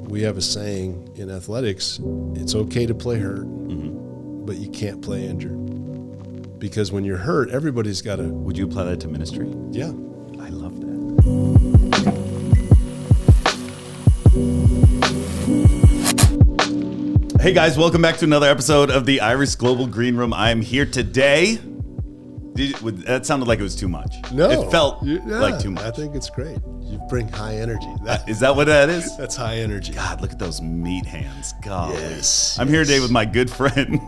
we have a saying in athletics, it's okay to play hurt, but you can't play injured. Because when you're hurt, everybody's got to... Would you apply that to ministry? Yeah. I love that. Hey guys, welcome back to another episode of the Iris Global Green Room. I'm here today. That sounded like it was too much. No. It felt like too much. I think it's great. You bring high energy. Is that what that is? That's high energy. God, look at those meat hands. God. Yes. I'm here today with my good friend.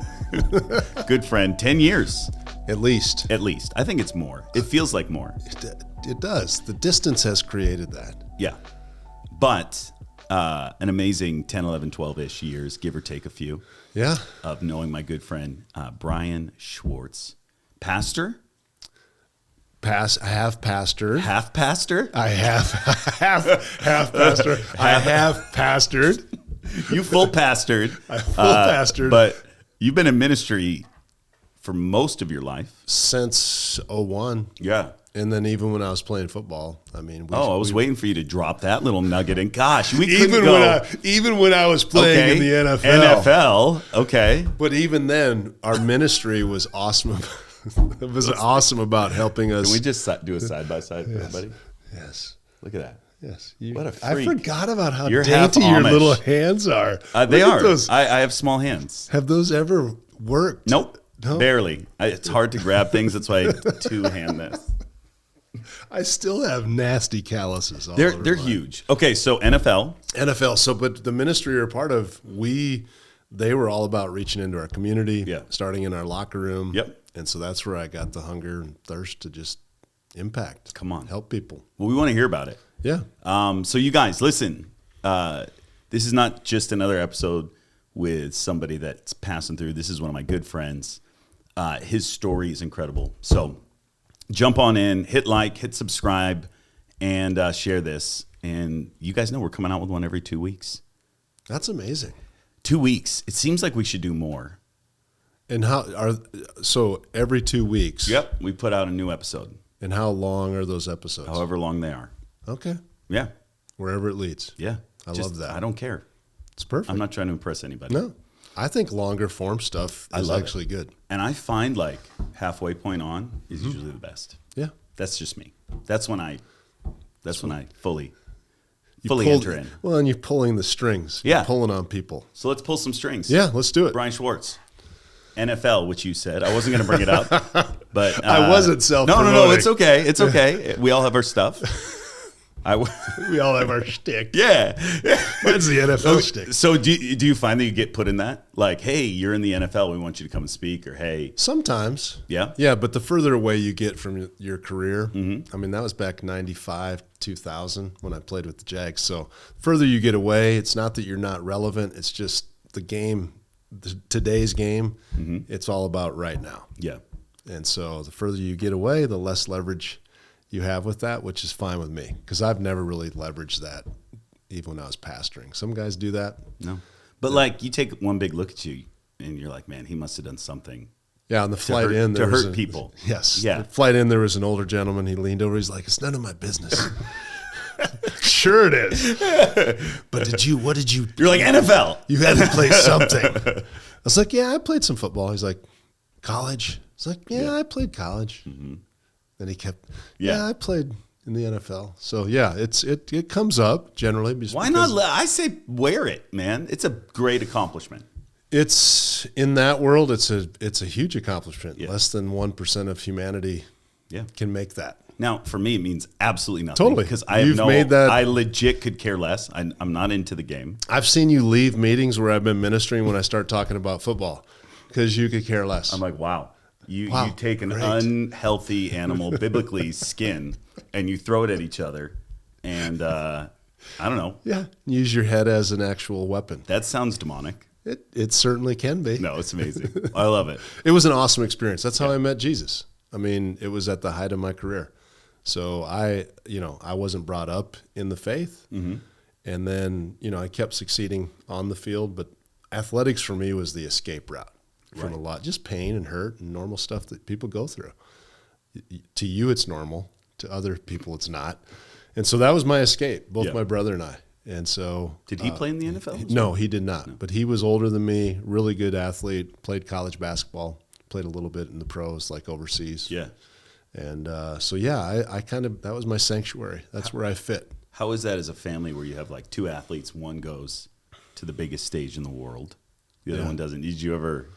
10 years. At least. I think it's more. It feels like more. It does. The distance has created that. Yeah. But an amazing 10, 11, 12-ish years, give or take a few. Yeah. Of knowing my good friend, Bryan Schwartz. Pastor? I have pastored. Half pastor? I have half pastor. I have pastored. You full pastored. I full pastored. But you've been in ministry for most of your life. Since 01. Yeah. And then even when I was playing football, I mean... I was waiting for you to drop that little nugget. And gosh, we couldn't even go... Even when I was playing in the NFL. Okay. But even then, our ministry was awesome. It was awesome about helping us. Can we just do a side-by-side for everybody? Yes. Look at that. Yes. What a freak. I forgot about how You're dainty your Amish. little hands are. They are. I have small hands. Have those ever worked? Nope. No? Barely. It's hard to grab things. That's why I two-hand this. I still have nasty calluses. They're huge. Okay, so NFL. So, but the ministry you're a part of, they were all about reaching into our community, starting in our locker room. Yep. And so that's where I got the hunger and thirst to just impact. Come on. Help people. Well, we want to hear about it. Yeah. So you guys, listen. This is not just another episode with somebody that's passing through. This is one of my good friends. His story is incredible. So jump on in, hit like, hit subscribe, and share this. And you guys know we're coming out with one every 2 weeks. That's amazing. 2 weeks. It seems like we should do more. And so every 2 weeks? Yep. We put out a new episode. And how long are those episodes? However long they are. Okay. Yeah. Wherever it leads. Yeah. I love that. I don't care. It's perfect. I'm not trying to impress anybody. No. I think longer form stuff is actually good. And I find like halfway point on is usually the best. Yeah. That's just me. That's when I fully enter in. Well, and you're pulling the strings. Yeah. You're pulling on people. So let's pull some strings. Yeah, let's do it. Bryan Schwartz. NFL, which you said. I wasn't going to bring it up, but I wasn't self-promoting. No, it's okay. It's okay. We all have our stuff. We all have our shtick. Yeah. That's the NFL shtick. So do you find that you get put in that? Like, hey, you're in the NFL. We want you to come and speak. Or, hey. Sometimes. Yeah? Yeah, but the further away you get from your career, I mean, that was back 95, 2000 when I played with the Jags. So further you get away, it's not that you're not relevant. It's just the game, today's game, it's all about right now. Yeah. And so the further you get away, the less leverage you have with that, which is fine with me because I've never really leveraged that even when I was pastoring. Some guys do that. No. But like you take one big look at you and you're like, man, he must have done something. Yeah, on the flight in. To hurt people. Yes. Yeah. The flight in, there was an older gentleman. He leaned over. He's like, it's none of my business. Sure it is. But what did you? You're like, NFL. You had to play something. I was like, yeah, I played some football. He's like, college? I was like, yeah. I played college. Then he kept, I played in the NFL. So yeah, it comes up generally. Why not? I say wear it, man. It's a great accomplishment. It's in that world. It's a huge accomplishment. Yeah. Less than 1% of humanity can make that. Now, for me, it means absolutely nothing. Totally, because I legit could care less. I'm not into the game. I've seen you leave meetings where I've been ministering when I start talking about football because you could care less. I'm like, wow. You take an unhealthy animal, biblically skin, and you throw it at each other, and I don't know. Yeah, use your head as an actual weapon. That sounds demonic. It certainly can be. No, it's amazing. I love it. It was an awesome experience. That's how I met Jesus. I mean, it was at the height of my career. So I wasn't brought up in the faith, and then I kept succeeding on the field. But athletics for me was the escape route from a lot, just pain and hurt and normal stuff that people go through. To you, it's normal. To other people, it's not. And so that was my escape. Both my brother and I. And so... Did he play in the NFL? No, he did not. No. But he was older than me, really good athlete, played college basketball, played a little bit in the pros, like overseas. Yeah. And so, I kind of, that was my sanctuary. That's where I fit. How is that as a family where you have like two athletes, one goes to the biggest stage in the world, the other one doesn't? Did you ever...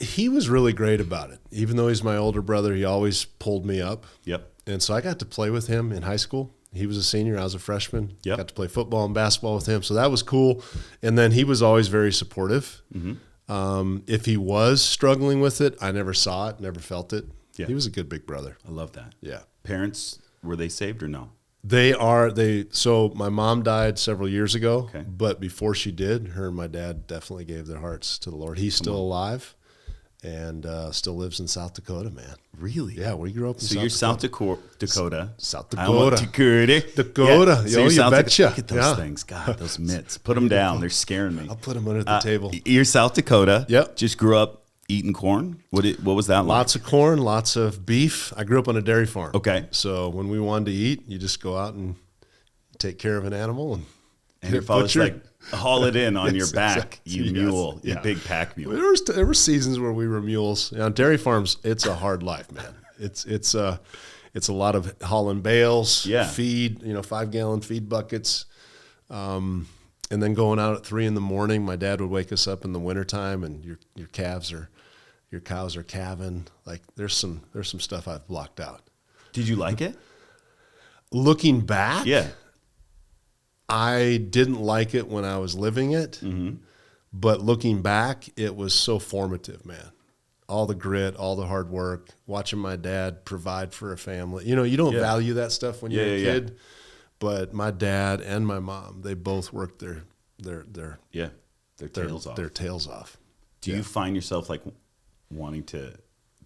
He was really great about it. Even though he's my older brother, he always pulled me up. Yep. And so I got to play with him in high school. He was a senior. I was a freshman. Yep. Got to play football and basketball with him. So that was cool. And then he was always very supportive. Mm-hmm. If he was struggling with it, I never saw it, never felt it. Yeah. He was a good big brother. I love that. Yeah. Parents, were they saved or no? So my mom died several years ago, okay. But before she did, her and my dad definitely gave their hearts to the Lord. He's still alive. And still lives in South Dakota, man. Really? Yeah, we grew up in South Dakota. So you're South Dakota. South Dakota. Dakota. Yeah. So you betcha. Look at those things. God, those mitts. Put them down. They're scaring me. I'll put them under the table. You're South Dakota. Yep. Just grew up eating corn. What was that like? Lots of corn, lots of beef. I grew up on a dairy farm. Okay. So when we wanted to eat, you just go out and take care of an animal. And your father's like, haul it in on your back, you mule, you big pack mule. There were seasons where we were mules. On dairy farms, it's a hard life, man. It's a lot of hauling bales, feed, 5-gallon feed buckets, and then going out at 3 a.m. My dad would wake us up in the wintertime, and your cows are calving. Like there's some stuff I've blocked out. Did you like it? Looking back, yeah. I didn't like it when I was living it, but looking back, it was so formative, man. All the grit, all the hard work, watching my dad provide for a family. You don't value that stuff when you're a kid, but my dad and my mom, they both worked their tails off. Do you find yourself like wanting to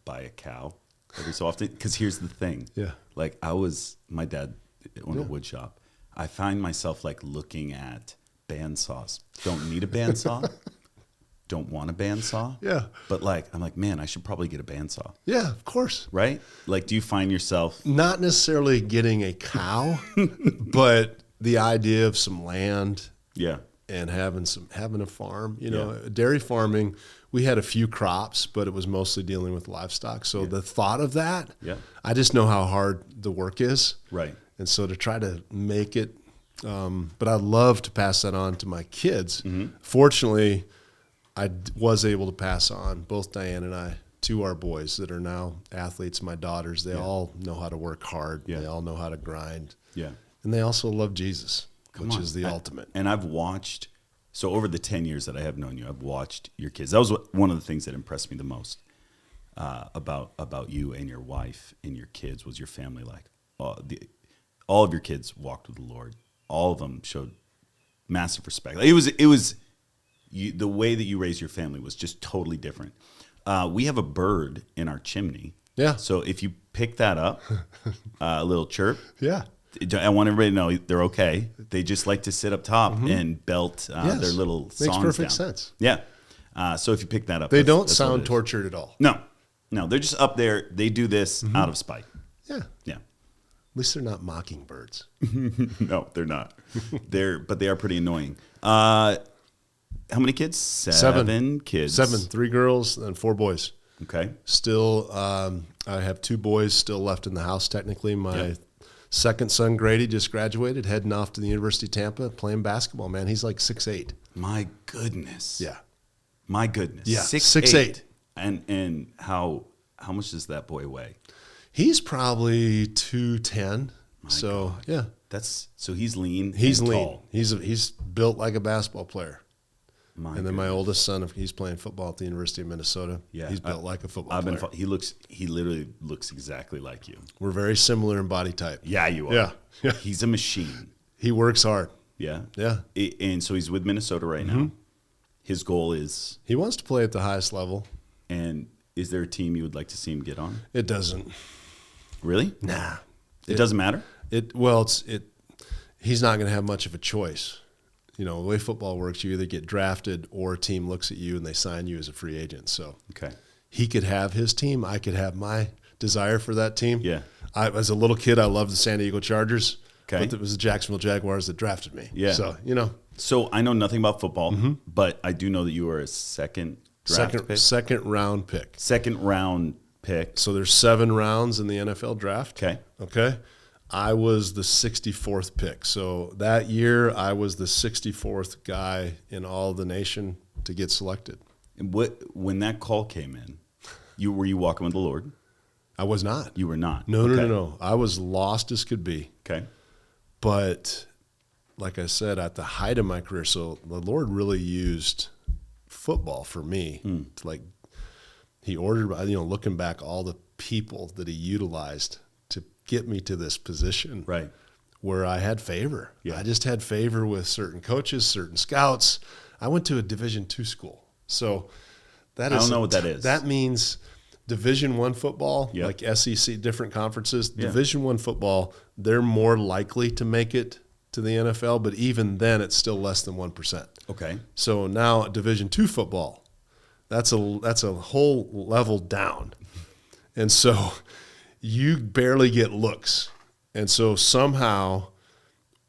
buy a cow every so often? Because here's the thing. Yeah. Like my dad owned a wood shop. I find myself like looking at bandsaws. Don't need a bandsaw. Don't want a bandsaw. Yeah. But like, I'm like, man, I should probably get a bandsaw. Yeah, of course. Right? Like, do you find yourself... Not necessarily getting a cow, but the idea of some land. Yeah. And having a farm. Dairy farming, we had a few crops, but it was mostly dealing with livestock. So the thought of that, I just know how hard the work is. Right. And so to try to make it, but I'd love to pass that on to my kids. Mm-hmm. Fortunately, I was able to pass on, both Diane and I, to our boys that are now athletes, my daughters. They all know how to work hard. Yeah. They all know how to grind. Yeah. And they also love Jesus, which is the ultimate. And I've watched, so over the 10 years that I have known you, I've watched your kids. That was one of the things that impressed me the most about you and your wife and your kids was your family life. All of your kids walked with the Lord. All of them showed massive respect. It was the way that you raised your family was just totally different. We have a bird in our chimney. Yeah. So if you pick that up, a little chirp. Yeah. I want everybody to know they're okay. They just like to sit up top and belt their little songs down. Makes perfect sense. Yeah. So if you pick that up, they don't sound tortured at all. No, they're just up there. They do this out of spite. Yeah. Yeah. At least they're not mockingbirds. No, they're not. But they are pretty annoying. How many kids? Seven kids. 7, 3 girls and 4 boys. Okay. Still, I have 2 boys still left in the house. Technically, my second son Grady just graduated, heading off to the University of Tampa, playing basketball. Man, he's like 6'8". My goodness. Yeah. My goodness. Yeah. 6'8". And how much does that boy weigh? He's probably 210. So God. Yeah, so he's lean. He's and lean. Tall. He's built like a basketball player. Then my oldest son, he's playing football at the University of Minnesota. Yeah, he's built like a football player. He literally looks exactly like you. We're very similar in body type. Yeah, you are. Yeah. He's a machine. He works hard. Yeah. Yeah. And so he's with Minnesota right now. His goal is? He wants to play at the highest level. And is there a team you would like to see him get on? It doesn't. Really? Nah. It doesn't matter? He's not going to have much of a choice. The way football works, you either get drafted or a team looks at you and they sign you as a free agent. So he could have his team. I could have my desire for that team. Yeah. As a little kid, I loved the San Diego Chargers. Okay. But it was the Jacksonville Jaguars that drafted me. Yeah. So, you know. So I know nothing about football, but I do know that you were a second round pick. Second round pick. So there's 7 rounds in the NFL draft. Okay. I was the 64th pick. So that year I was the 64th guy in all the nation to get selected. And when that call came in, were you walking with the Lord? I was not. You were not. No. I was lost as could be. Okay. But like I said, at the height of my career, so the Lord really used football for me to he ordered, looking back, all the people that he utilized to get me to this position. Right. Where I had favor. Yeah. I just had favor with certain coaches, certain scouts. I went to a Division II school. So I don't know what that is. That means Division I football, Yep. like SEC, different conferences. Yeah. Division I football, they're more likely to make it to the NFL, but even then it's still less than 1%. Okay. So now Division II football, that's a whole level down. And so you barely get looks. And so somehow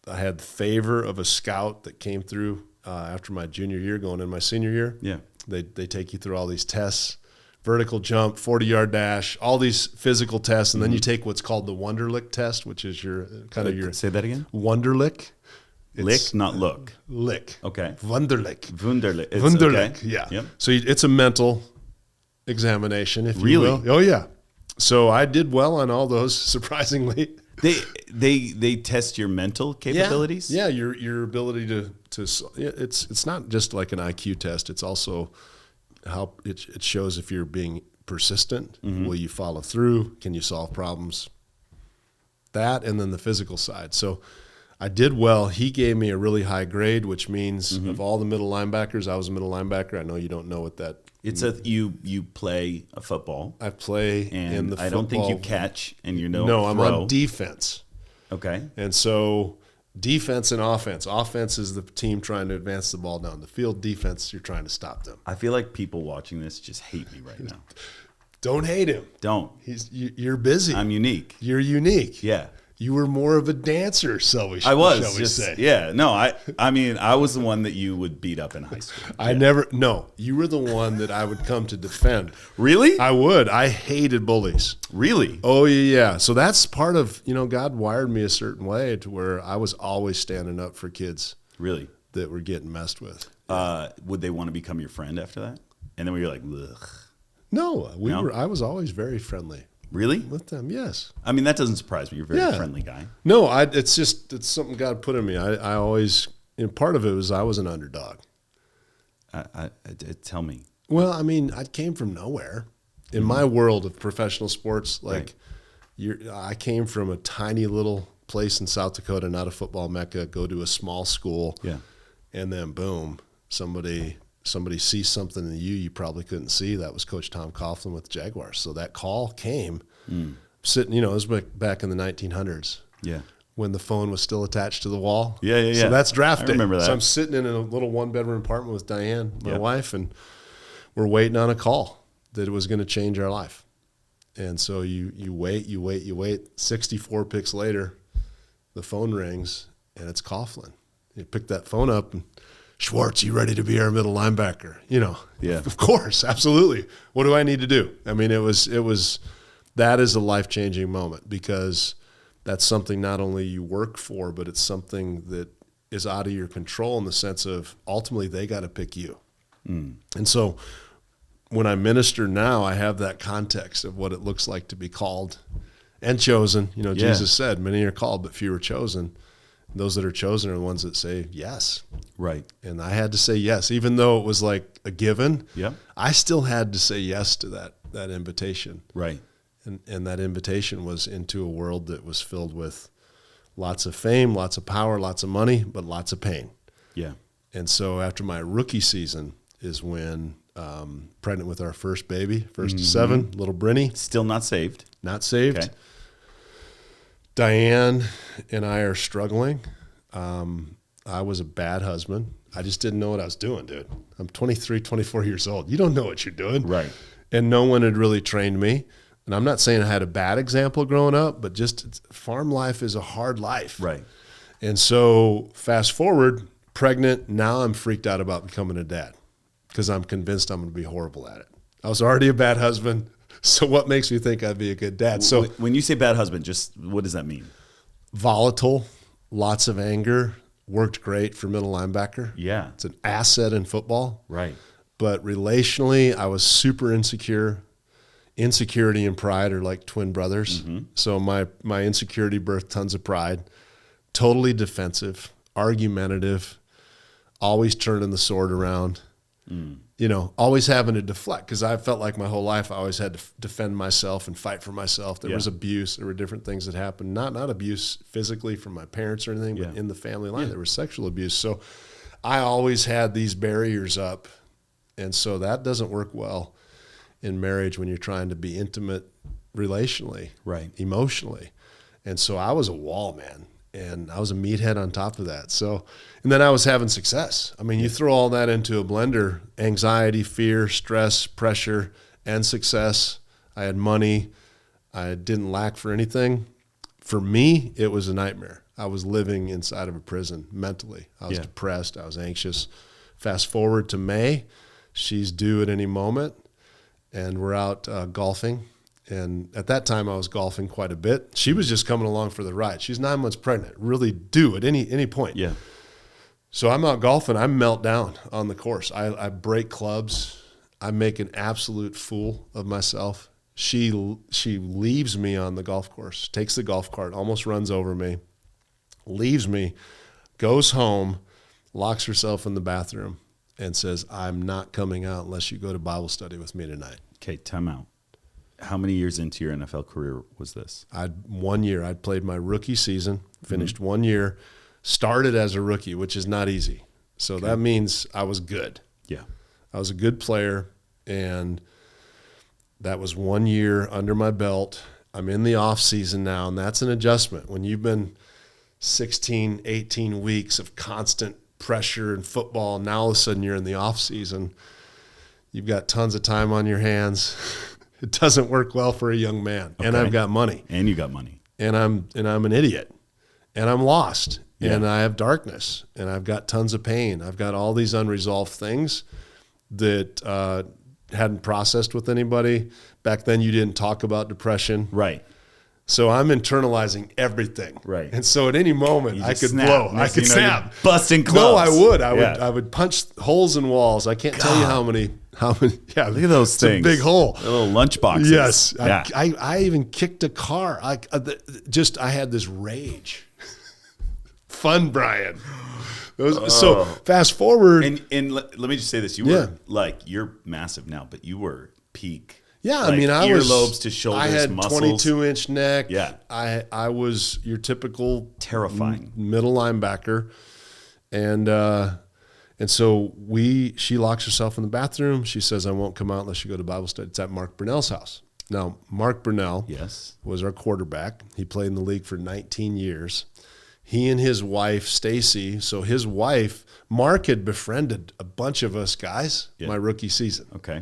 I had the favor of a scout that came through after my junior year, going in my senior year. Yeah. They take you through all these tests, vertical jump, 40-yard dash, all these physical tests, and then you take what's called the Wonderlic test, which is your Say that again? Wonderlic. Lick, not look. Lick. Okay. Wunderlich. Wunderlich. It's Wunderlich, okay. yeah. Yep. So it's a mental examination, if you Really? will. Oh, yeah. So I did well on all those, surprisingly. They test your mental capabilities? Yeah, your ability to it's not just like an IQ test. It's also how it shows if you're being persistent. Will you follow through? Can you solve problems? That, and then the physical side. So I did well. He gave me a really high grade, which means of all the middle linebackers, I was a middle linebacker. I know you don't know what that. It's you play a football. I play and in the football. I don't think you catch, and you know. No, I'm on defense. Okay. And so defense and offense. Offense is the team trying to advance the ball down the field. Defense, you're trying to stop them. I feel like people watching this just hate me right now. Don't hate him. Don't. You're busy. I'm unique. You're unique. Yeah. You were more of a dancer, shall we say. Yeah. No, I mean, I was the one that you would beat up in high school. You were the one that I would come to defend. Really? I would. I hated bullies. Really? Oh, yeah. So that's part of, God wired me a certain way to where I was always standing up for kids. Really? That were getting messed with. Would they want to become your friend after that? And then we were like, ugh. No, I was always very friendly. Really? With them, yes. I mean, that doesn't surprise me. You're a very friendly guy. No, it's something God put in me. I always, part of it was I was an underdog. Tell me. Well, I mean, I came from nowhere. In my world of professional sports, I came from a tiny little place in South Dakota, not a football mecca, go to a small school. Yeah. And then boom, somebody sees something in you probably couldn't see. That was Coach Tom Coughlin with the Jaguars. So that call came sitting, it was back in the 1900s. Yeah. When the phone was still attached to the wall. Yeah. So that's draft day. I remember that. So I'm sitting in a little 1-bedroom apartment with Diane, my wife, and we're waiting on a call that it was going to change our life. And so you wait. 64 picks later, the phone rings, and it's Coughlin. You pick that phone up, and Schwartz, you ready to be our middle linebacker? Yeah. Of course, absolutely. What do I need to do? I mean, that is a life-changing moment because that's something not only you work for, but it's something that is out of your control in the sense of ultimately they got to pick you. And so when I minister now, I have that context of what it looks like to be called and chosen. Jesus said, many are called, but few are chosen. Those that are chosen are the ones that say yes. Right. And I had to say yes, even though it was like a given. Yeah. I still had to say yes to that invitation. Right. And that invitation was into a world that was filled with lots of fame, lots of power, lots of money, but lots of pain. Yeah. And so after my rookie season is when pregnant with our first baby, first of 7, little Brinny. Still not saved. Not saved. Okay. Diane and I are struggling. I was a bad husband. I just didn't know what I was doing, dude. I'm 23, 24 years old. You don't know what you're doing. Right. And no one had really trained me. And I'm not saying I had a bad example growing up, but just farm life is a hard life. Right. And so fast forward, pregnant, now I'm freaked out about becoming a dad because I'm convinced I'm going to be horrible at it. I was already a bad husband. So what makes me think I'd be a good dad? So when you say bad husband, just what does that mean? Volatile, lots of anger, worked great for middle linebacker. Yeah. It's an asset in football. Right. But relationally, I was super insecure. Insecurity and pride are like twin brothers. Mm-hmm. So my insecurity birthed tons of pride. Totally defensive, argumentative, always turning the sword around. Always having to deflect, because I felt like my whole life I always had to defend myself and fight for myself. There was abuse. There were different things that happened. Not abuse physically from my parents or anything, but in the family line, there was sexual abuse. So I always had these barriers up. And so that doesn't work well in marriage when you're trying to be intimate relationally, right, emotionally. And so I was a wall, man. And I was a meathead on top of that. So, and then I was having success. I mean, you throw all that into a blender: anxiety, fear, stress, pressure, and success. I had money. I didn't lack for anything. For me, it was a nightmare. I was living inside of a prison mentally. I was depressed. I was anxious. Fast forward to May. She's due at any moment, and we're out golfing. And at that time, I was golfing quite a bit. She was just coming along for the ride. She's 9 months pregnant, really due at any point. Yeah. So I'm out golfing. I melt down on the course. I break clubs. I make an absolute fool of myself. She leaves me on the golf course, takes the golf cart, almost runs over me, leaves me, goes home, locks herself in the bathroom, and says, "I'm not coming out unless you go to Bible study with me tonight." Okay, time out. How many years into your NFL career was this? 1 year. I'd played my rookie season, finished 1 year, started as a rookie, which is not easy. So that means I was good. Yeah. I was a good player, and that was 1 year under my belt. I'm in the off season now, and that's an adjustment. When you've been 16, 18 weeks of constant pressure in football, now all of a sudden you're in the off season. You've got tons of time on your hands. It doesn't work well for a young man. Okay. And I've got money. And you got money. And I'm an idiot. And I'm lost. Yeah. And I have darkness. And I've got tons of pain. I've got all these unresolved things that hadn't processed with anybody. Back then you didn't talk about depression. Right. So I'm internalizing everything. Right. And so at any moment I could snap. blow. I could snap. Busting clubs. No, I would. I would punch holes in walls. I can't tell you how many. Yeah, look at those things. A big hole. The little lunch boxes. Yes. Yeah. I even kicked a car. I had this rage. Fun, Bryan. So fast forward. And let me just say this. You were you're massive now, but you were peak. Yeah, I mean, I was earlobes to shoulders, I had muscles. 22-inch neck. Yeah. I was your typical terrifying middle linebacker. And so she locks herself in the bathroom. She says, "I won't come out unless you go to Bible study." It's at Mark Brunell's house. Now, Mark Brunell was our quarterback. He played in the league for 19 years. He and his wife, Stacy, so his wife, Mark had befriended a bunch of us guys my rookie season. Okay.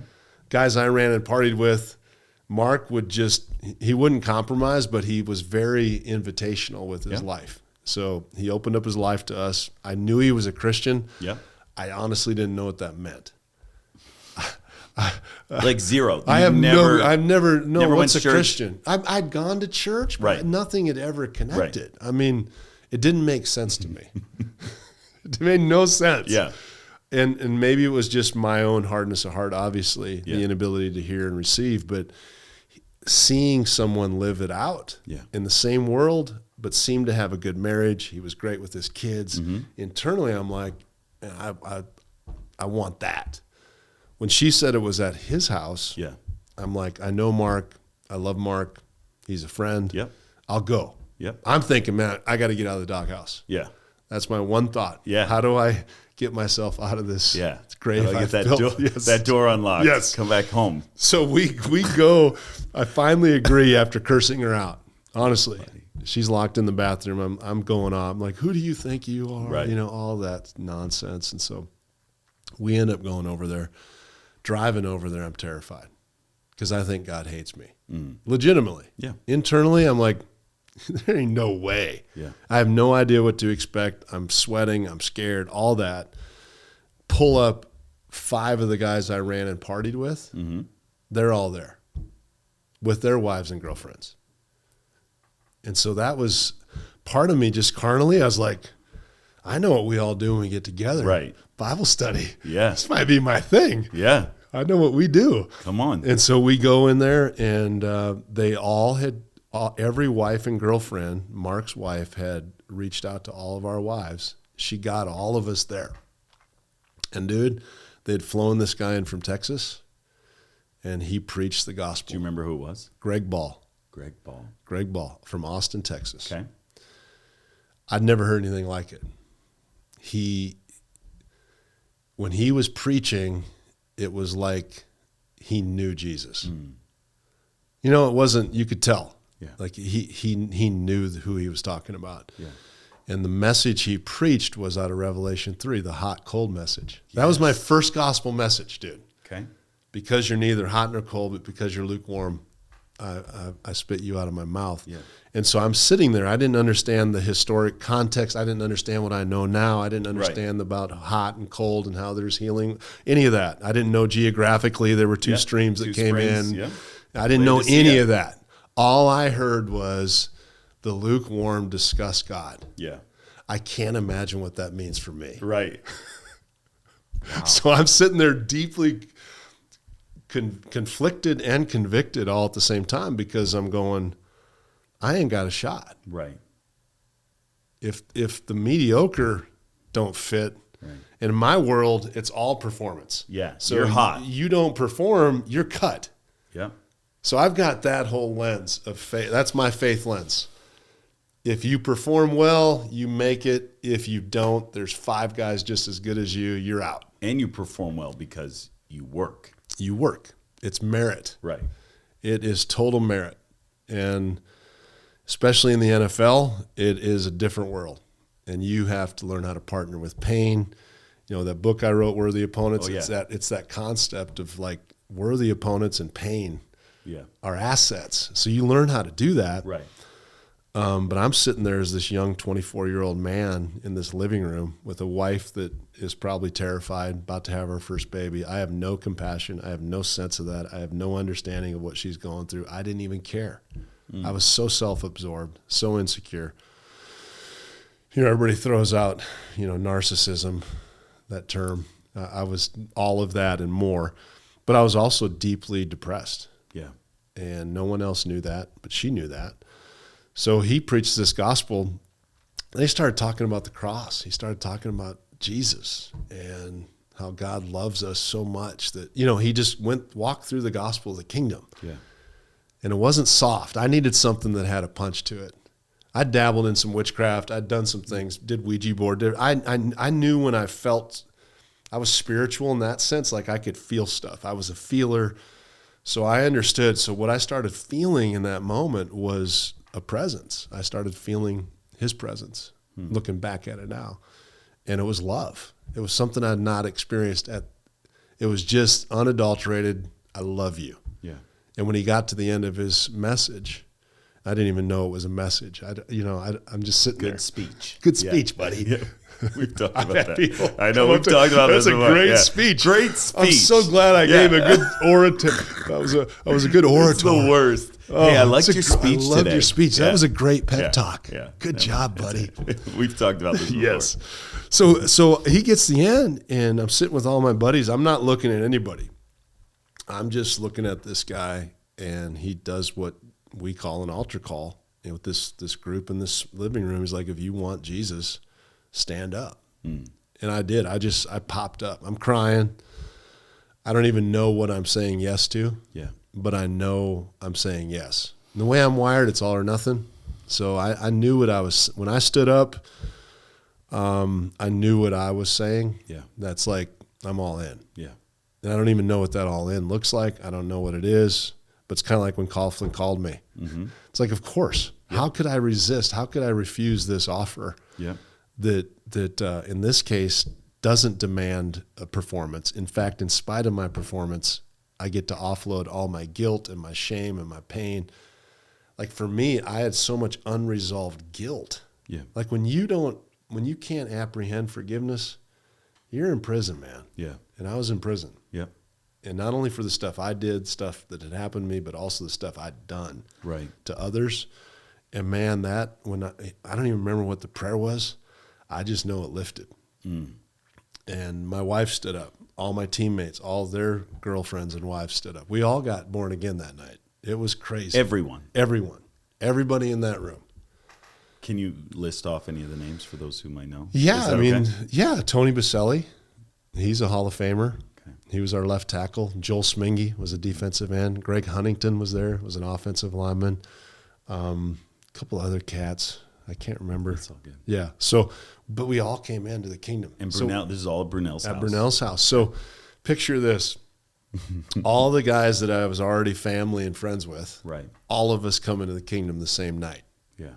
Guys I ran and partied with. Mark he wouldn't compromise, but he was very invitational with his life. So he opened up his life to us. I knew he was a Christian. Yeah. I honestly didn't know what that meant. Like zero. I've never known what's a church? Christian. I'd gone to church, but nothing had ever connected. Right. I mean, it didn't make sense to me. It made no sense. Yeah. And maybe it was just my own hardness of heart, obviously, the inability to hear and receive, but seeing someone live it out in the same world, but seemed to have a good marriage. He was great with his kids. Mm-hmm. Internally, I'm like, I want that. When she said it was at his house, I'm like, I know Mark. I love Mark. He's a friend. Yep. I'll go. Yep. I'm thinking, man, I got to get out of the doghouse. Yeah. That's my one thought. Yeah. How do I get myself out of this? Yeah. It's great. How do I get that door unlocked? Yes. Come back home. So we go. I finally agree after cursing her out. Honestly, she's locked in the bathroom. I'm going on. I'm like, who do you think you are? Right. All that nonsense. And so we end up going over there, driving over there. I'm terrified because I think God hates me. Legitimately. Yeah. Internally, I'm like, there ain't no way. Yeah. I have no idea what to expect. I'm sweating. I'm scared. All that. Pull up 5 of the guys I ran and partied with. Mm-hmm. They're all there with their wives and girlfriends. And so that was part of me just carnally. I was like, I know what we all do when we get together. Right. Bible study. Yeah. This might be my thing. Yeah. I know what we do. Come on. And so we go in there, and they all had, every wife and girlfriend, Mark's wife, had reached out to all of our wives. She got all of us there. And dude, they'd flown this guy in from Texas, and he preached the gospel. Do you remember who it was? Greg Ball. Greg Ball From Austin, Texas. Okay. I'd never heard anything like it. When he was preaching, it was like he knew Jesus. You know, it wasn't, you could tell. Yeah. Like he knew who he was talking about. Yeah. And the message he preached was out of Revelation 3, the hot, cold message. Yes. That was my first gospel message, dude. Okay. Because you're neither hot nor cold, but because you're lukewarm, I spit you out of my mouth. Yeah. And so I'm sitting there. I didn't understand the historic context. I didn't understand what I know now. I didn't understand about hot and cold and how there's healing, any of that. I didn't know geographically there were 2 streams that came in. Yeah. I didn't know any of that. All I heard was the lukewarm discuss God. Yeah. I can't imagine what that means for me. Right. Wow. So I'm sitting there deeply conflicted and convicted all at the same time, because I'm going, I ain't got a shot. Right. If the mediocre don't fit, right. In my world, it's all performance. Yeah. So you're hot. You don't perform, you're cut. Yeah. So I've got that whole lens of faith. That's my faith lens. If you perform well, you make it. If you don't, there's 5 guys just as good as you. You're out. And you perform well because you work. You work. It's merit. Right. It is total merit. And especially in the NFL, it is a different world. And you have to learn how to partner with pain. You know, that book I wrote, Worthy Opponents, it's that concept of like worthy opponents and pain are assets. So you learn how to do that. Right. But I'm sitting there as this young 24-year-old man in this living room with a wife that is probably terrified, about to have her first baby. I have no compassion. I have no sense of that. I have no understanding of what she's going through. I didn't even care. I was so self-absorbed, so insecure. You know, everybody throws out, narcissism, that term. I was all of that and more. But I was also deeply depressed. Yeah. And no one else knew that, but she knew that. So he preached this gospel. They started talking about the cross. He started talking about Jesus and how God loves us so much that, he just walked through the gospel of the kingdom. Yeah. And it wasn't soft. I needed something that had a punch to it. I dabbled in some witchcraft. I'd done some things, did Ouija board. I knew when I felt, I was spiritual in that sense, like I could feel stuff. I was a feeler. So I understood. So what I started feeling in that moment was a presence. I started feeling his presence, looking back at it now. And it was love. It was something I'd not experienced it was just unadulterated, I love you. Yeah. And when he got to the end of his message, I didn't even know it was a message. I'm just sitting there. Good speech. Good speech, buddy. Yeah. We've talked about that. I know we've talked about this. That's a great speech. Great speech. I'm so glad I gave a good orator. I was a good orator. It's the worst. Hey, I liked your speech today. I loved your speech. Yeah. That was a great pep talk. Yeah. Good job, buddy. We've talked about this before. Yes. So he gets to the end, and I'm sitting with all my buddies. I'm not looking at anybody. I'm just looking at this guy, and he does what we call an altar call. And with this group in this living room, he's like, if you want Jesus, stand up. And I did. I popped up. I'm crying. I don't even know what I'm saying yes to. Yeah. But I know I'm saying yes. And the way I'm wired, it's all or nothing. So I knew what I was, when I stood up, I knew what I was saying. Yeah. That's like, I'm all in. Yeah. And I don't even know what that all in looks like. I don't know what it is, but it's kind of like when Coughlin called me. Mm-hmm. It's like, of course, how could I resist? How could I refuse this offer? Yeah. That in this case doesn't demand a performance. In fact, in spite of my performance, I get to offload all my guilt and my shame and my pain. Like for me, I had so much unresolved guilt. Yeah. Like when you can't apprehend forgiveness, you're in prison, man. Yeah. And I was in prison. Yep. And not only for the stuff I did, stuff that had happened to me, but also the stuff I'd done to others. And man, that when I don't even remember what the prayer was. I just know it lifted. And my wife stood up. All my teammates, all their girlfriends and wives stood up. We all got born again that night. It was crazy. Everyone. Everybody in that room. Can you list off any of the names for those who might know? Yeah, Tony Baselli. He's a Hall of Famer. Okay. He was our left tackle. Joel Smingy was a defensive end. Greg Huntington was there, was an offensive lineman. A couple other cats. I can't remember. That's all good. Yeah. So, but we all came into the kingdom. And Brunel, this is all at Brunel's house. At Brunel's house. So picture this. All the guys that I was already family and friends with, right? All of us come into the kingdom the same night. Yeah.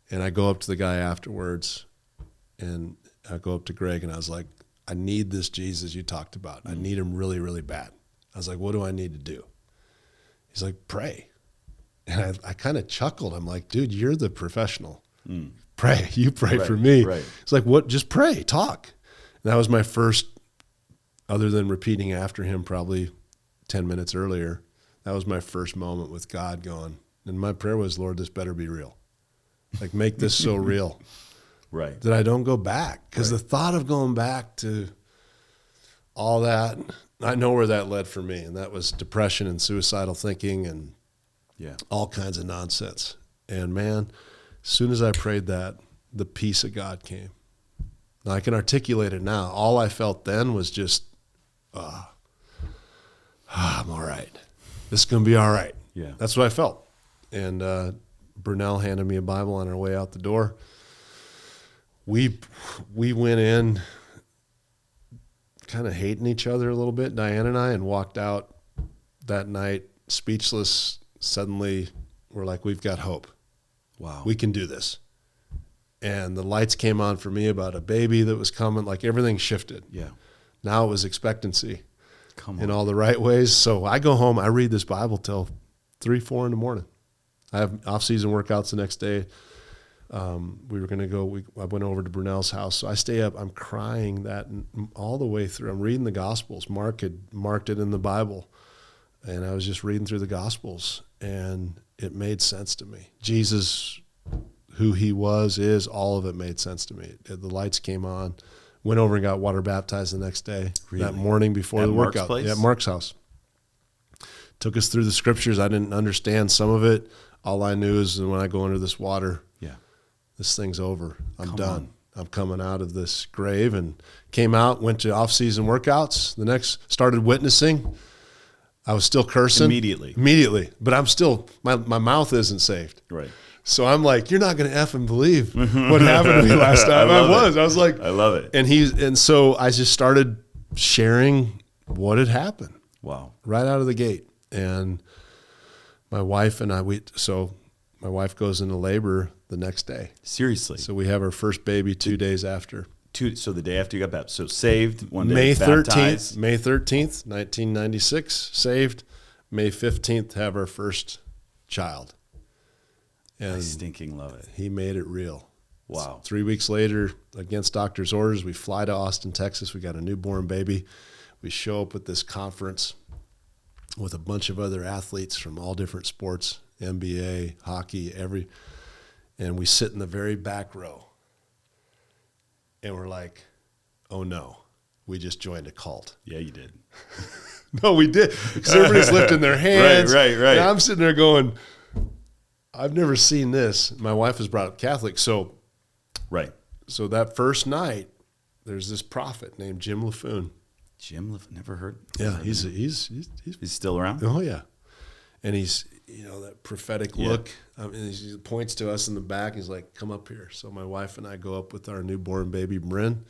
And I go up to the guy afterwards, and I go up to Greg, and I was like, I need this Jesus you talked about. I need him really, really bad. I was like, what do I need to do? He's like, pray. And I kind of chuckled. I'm like, dude, you're the professional. Pray. You pray for me. Right. It's like, what? Just pray, talk. And that was my first, other than repeating after him probably 10 minutes earlier, that was my first moment with God going. And my prayer was, Lord, this better be real. Like, make this so real. Right. That I don't go back. Because the thought of going back to all that, I know where that led for me. And that was depression and suicidal thinking and all kinds of nonsense. And man, as soon as I prayed that, the peace of God came. Now I can articulate it now. All I felt then was just, I'm all right. This is going to be all right. Yeah. That's what I felt. And Brunel handed me a Bible on our way out the door. We went in kind of hating each other a little bit, Diane and I, and walked out that night speechless. Suddenly, we're like, we've got hope. Wow. We can do this. And the lights came on for me about a baby that was coming. Like everything shifted. Yeah. Now it was expectancy in all the right ways. So I go home, I read this Bible till 3, 4 in the morning. I have off-season workouts the next day. We were going to go, I went over to Brunel's house. So I stay up, I'm crying that all the way through. I'm reading the Gospels. Mark had marked it in the Bible. And I was just reading through the Gospels, and it made sense to me. Jesus, who he was, is, all of it made sense to me. The lights came on. Went over and got water baptized the next day. Really? That morning before the workout. Place? Yeah, at Mark's house. Took us through the scriptures. I didn't understand some of it. All I knew is when I go under this water, this thing's over. I'm done. I'm coming out of this grave. And came out, went to off-season workouts. Started witnessing. I was still cursing. Immediately. But I'm still, my mouth isn't saved. Right. So I'm like, you're not going to effing believe what happened to me last time. I was like, I love it. And so I just started sharing what had happened. Wow. Right out of the gate. And my wife and my wife goes into labor the next day. Seriously. So we have our first baby 2 days after. So the day after you got baptized. So saved, one day May 13th, baptized. May 13th, 1996, saved. May 15th, have our first child. And I stinking love it. He made it real. Wow. 3 weeks later, against doctor's orders, we fly to Austin, Texas. We got a newborn baby. We show up at this conference with a bunch of other athletes from all different sports, NBA, hockey, and we sit in the very back row. And we're like, oh no, we just joined a cult. Yeah, you did. No, we did. Because everybody's lifting their hands. Right. And I'm sitting there going, I've never seen this. My wife was brought up Catholic. So that first night, there's this prophet named Jim LaFoon. Jim LaFoon, never heard. Yeah, he's still around? Oh, yeah. And he's, that prophetic look. I mean, he points to us in the back. He's like, come up here. So my wife and I go up with our newborn baby, Bryn.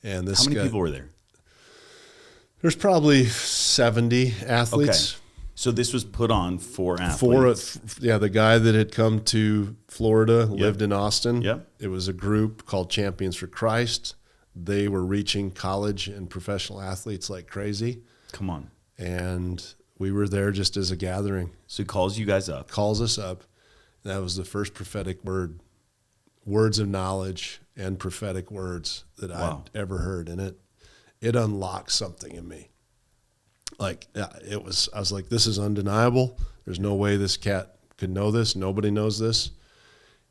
And how many people were there? There's probably 70 athletes. Okay. So this was put on for athletes. The guy that had come to Florida, lived in Austin. Yep. It was a group called Champions for Christ. They were reaching college and professional athletes like crazy. Come on. And we were there just as a gathering. So he calls you guys up. Calls us up. That was the first prophetic words of knowledge and prophetic words that I'd ever heard. And it unlocked something in me. Like, I was like, this is undeniable. There's no way this cat could know this. Nobody knows this.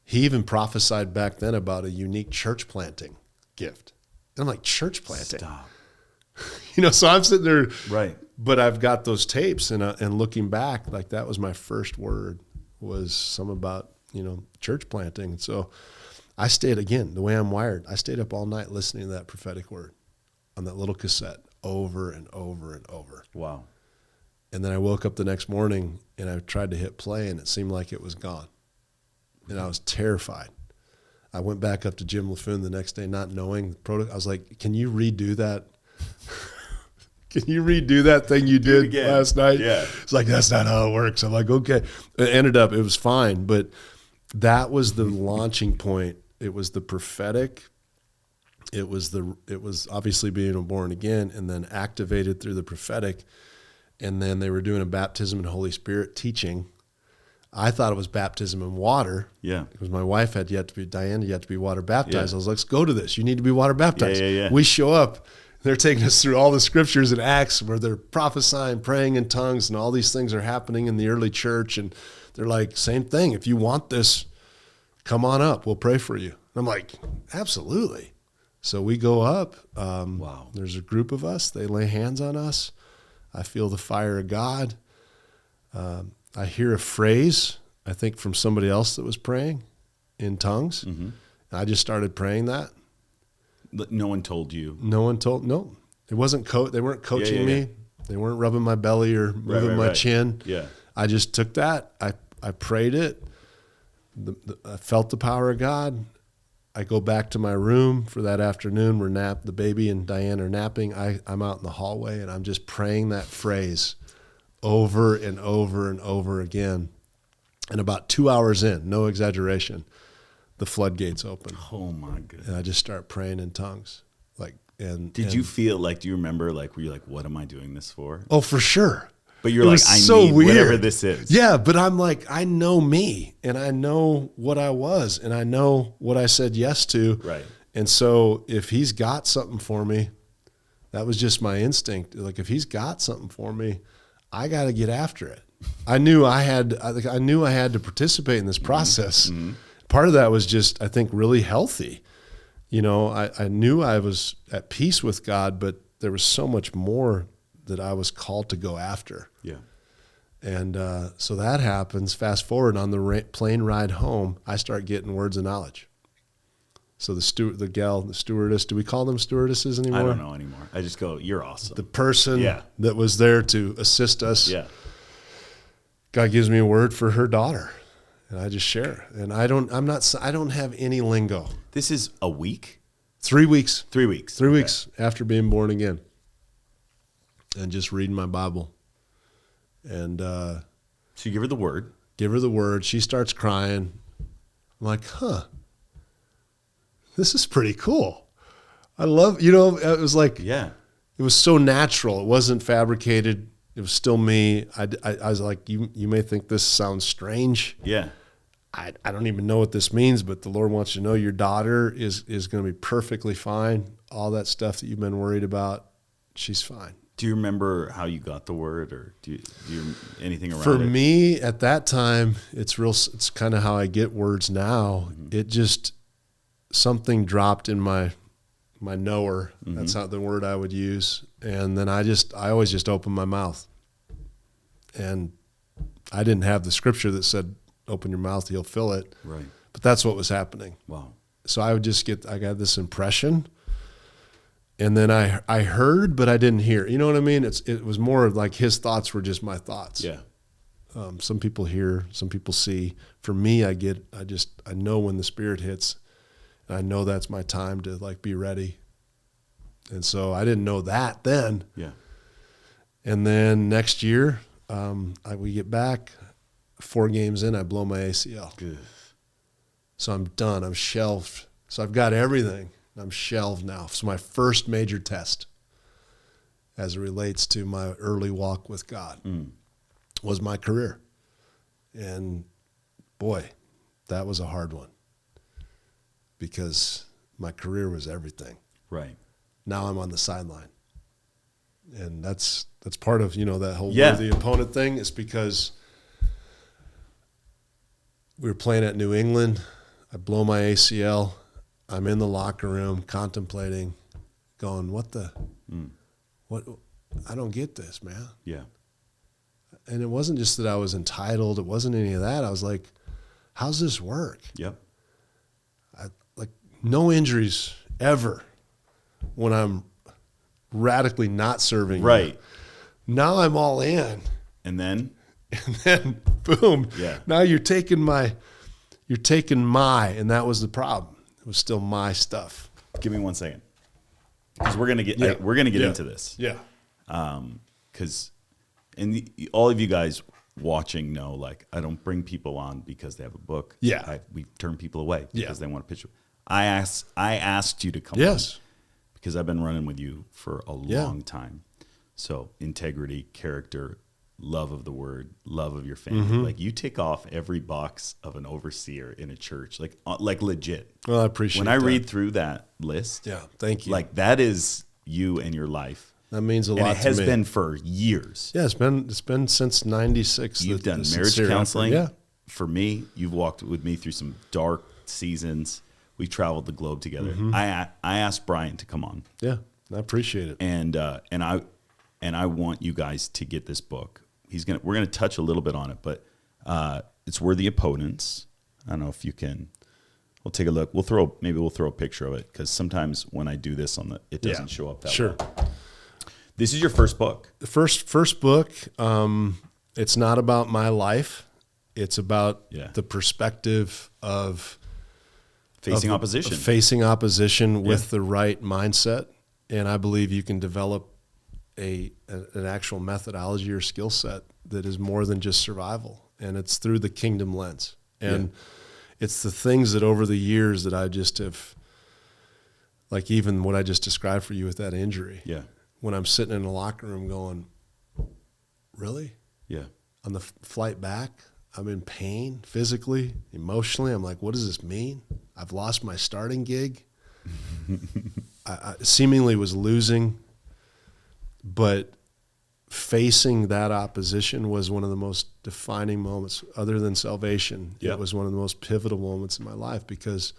He even prophesied back then about a unique church planting gift. And I'm like, church planting? Stop. So I'm sitting there. Right. But I've got those tapes, and looking back, like that was my first word, was some about, church planting. So I stayed, again, the way I'm wired, I stayed up all night listening to that prophetic word on that little cassette over and over and over. Wow. And then I woke up the next morning and I tried to hit play and it seemed like it was gone. And I was terrified. I went back up to Jim LaFoon the next day not knowing the protocol. I was like, can you redo that? Can you redo that thing you did last night? Yeah. It's like, that's not how it works. I'm like, okay. It was fine. But that was the launching point. It was the prophetic. It was obviously being born again and then activated through the prophetic. And then they were doing a baptism in Holy Spirit teaching. I thought it was baptism in water. Yeah. Because my wife Diane had yet to be water baptized. Yeah. I was like, let's go to this. You need to be water baptized. Yeah. We show up. They're taking us through all the scriptures in Acts where they're prophesying, praying in tongues, and all these things are happening in the early church. And they're like, same thing. If you want this, come on up. We'll pray for you. And I'm like, absolutely. So we go up. Wow. There's a group of us. They lay hands on us. I feel the fire of God. I hear a phrase, I think from somebody else that was praying in tongues. Mm-hmm. I just started praying that. No one told you? No. It wasn't they weren't coaching me. They weren't rubbing my belly or moving my chin. Yeah. I just took that. I prayed it. I felt the power of God. I go back to my room for that afternoon. The baby and Diane are napping. I'm out in the hallway and I'm just praying that phrase over and over and over again. And about 2 hours in, no exaggeration, the floodgates open. Oh my goodness. And I just start praying in tongues. Did you feel like, do you remember, like, were you like, what am I doing this for? Oh, for sure. But you're like, I need whatever this is. Yeah, but I'm like, I know me, and I know what I was, and I know what I said yes to. Right. And so if he's got something for me, that was just my instinct. Like, if he's got something for me, I got to get after it. I knew I had to participate in this process. Mm-hmm. Part of that was just, I think, really healthy. I knew I was at peace with God, but there was so much more that I was called to go after. Yeah. And so that happens. Fast forward on the plane ride home, I start getting words of knowledge. So the stewardess, do we call them stewardesses anymore? I don't know anymore. I just go, you're awesome. The person that was there to assist us. Yeah. God gives me a word for her daughter. And I just share. And I don't have any lingo. This is a week? 3 weeks. 3 weeks. 3 weeks after being born again. And just reading my Bible. And so you give her the word. Give her the word. She starts crying. I'm like, this is pretty cool. I love, it was like, it was so natural. It wasn't fabricated. It was still me. I was like, you may think this sounds strange. Yeah. I don't even know what this means, but the Lord wants you to know your daughter is going to be perfectly fine. All that stuff that you've been worried about, she's fine. Do you remember how you got the word, or do you anything around it? For me, at that time, it's kind of how I get words now. Mm-hmm. It just, something dropped in my knower. Mm-hmm. That's not the word I would use. And then I always just opened my mouth. And I didn't have the scripture that said, open your mouth, he'll fill it. Right. But that's what was happening. Wow. So I would just I got this impression. And then I heard, but I didn't hear. You know what I mean? It was more like his thoughts were just my thoughts. Yeah. Some people hear, some people see. For me, I know when the Spirit hits, and I know that's my time to be ready. And so I didn't know that then. Yeah. And then next year, we get back 4 games in, I blow my ACL. Good. So I'm done. I'm shelved. So I've got everything. I'm shelved now. So my first major test. as it relates to my early walk with God was my career. And boy, that was a hard one because my career was everything. Right. Now I'm on the sideline. And that's part of, that whole worthy opponent thing is because we were playing at New England. I blow my ACL. I'm in the locker room contemplating, going, what? I don't get this, man. Yeah. And it wasn't just that I was entitled. It wasn't any of that. I was like, how's this work? Yep. No injuries ever when I'm radically not serving. Right. You. Now I'm all in. And then boom. Yeah. Now you're taking my, and that was the problem. It was still my stuff. Give me 1 second. Because we're gonna get into this. Yeah. Because all of you guys watching know, like, I don't bring people on because they have a book. Yeah. We turn people away because Yeah. they want a picture. I asked you to come Yes. on because I've been running with you for a long time. So integrity, character, love of the word, love of your family. Like, you tick off every box of an overseer in a church, like legit. Well, I appreciate when I read through that list. Yeah, thank you. Like, that is you and your life. That means a lot And it has to me. been for years. Yeah, it's been since 96. You've done marriage counseling. Yeah. For me, you've walked with me through some dark seasons. We traveled the globe together. I asked Bryan to come on. Yeah, I appreciate it. And I want you guys to get this book. We're gonna touch a little bit on it, but it's Worthy Opponents. I don't know if you can. We'll take a look. We'll throw a picture of it because sometimes when I do this it doesn't show up that well. This is your first book. The first book. It's not about my life. It's about the perspective of facing opposition. Facing opposition with the right mindset, and I believe you can develop an actual methodology or skill set that is more than just survival, and it's through the kingdom lens. And it's the things that over the years that I just have, like even what I just described for you with that injury. Yeah. When I'm sitting in a locker room going, really? Yeah. On the flight back, I'm in pain physically, emotionally. I'm like, what does this mean? I've lost my starting gig. I seemingly was losing, but facing that opposition was one of the most defining moments, other than salvation. It was one of the most pivotal moments in my life because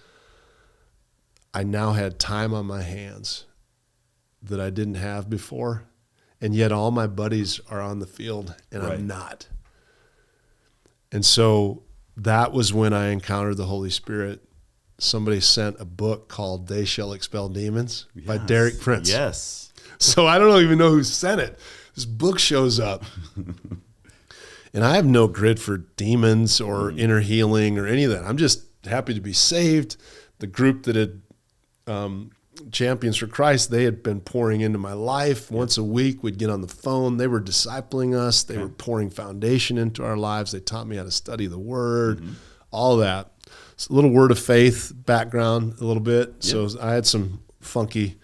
I now had time on my hands that I didn't have before, and yet all my buddies are on the field and I'm not. And so that was when I encountered the Holy Spirit. Somebody sent a book called They Shall Expel Demons by Derek Prince. Yes. So I don't even know who sent it. This book shows up. And I have no grid for demons or inner healing or any of that. I'm just happy to be saved. The group that had Champions for Christ, they had been pouring into my life. Once a week, we'd get on the phone. They were discipling us. They were pouring foundation into our lives. They taught me how to study the Word, all that. It's a little word of faith background a little bit. So I had some funky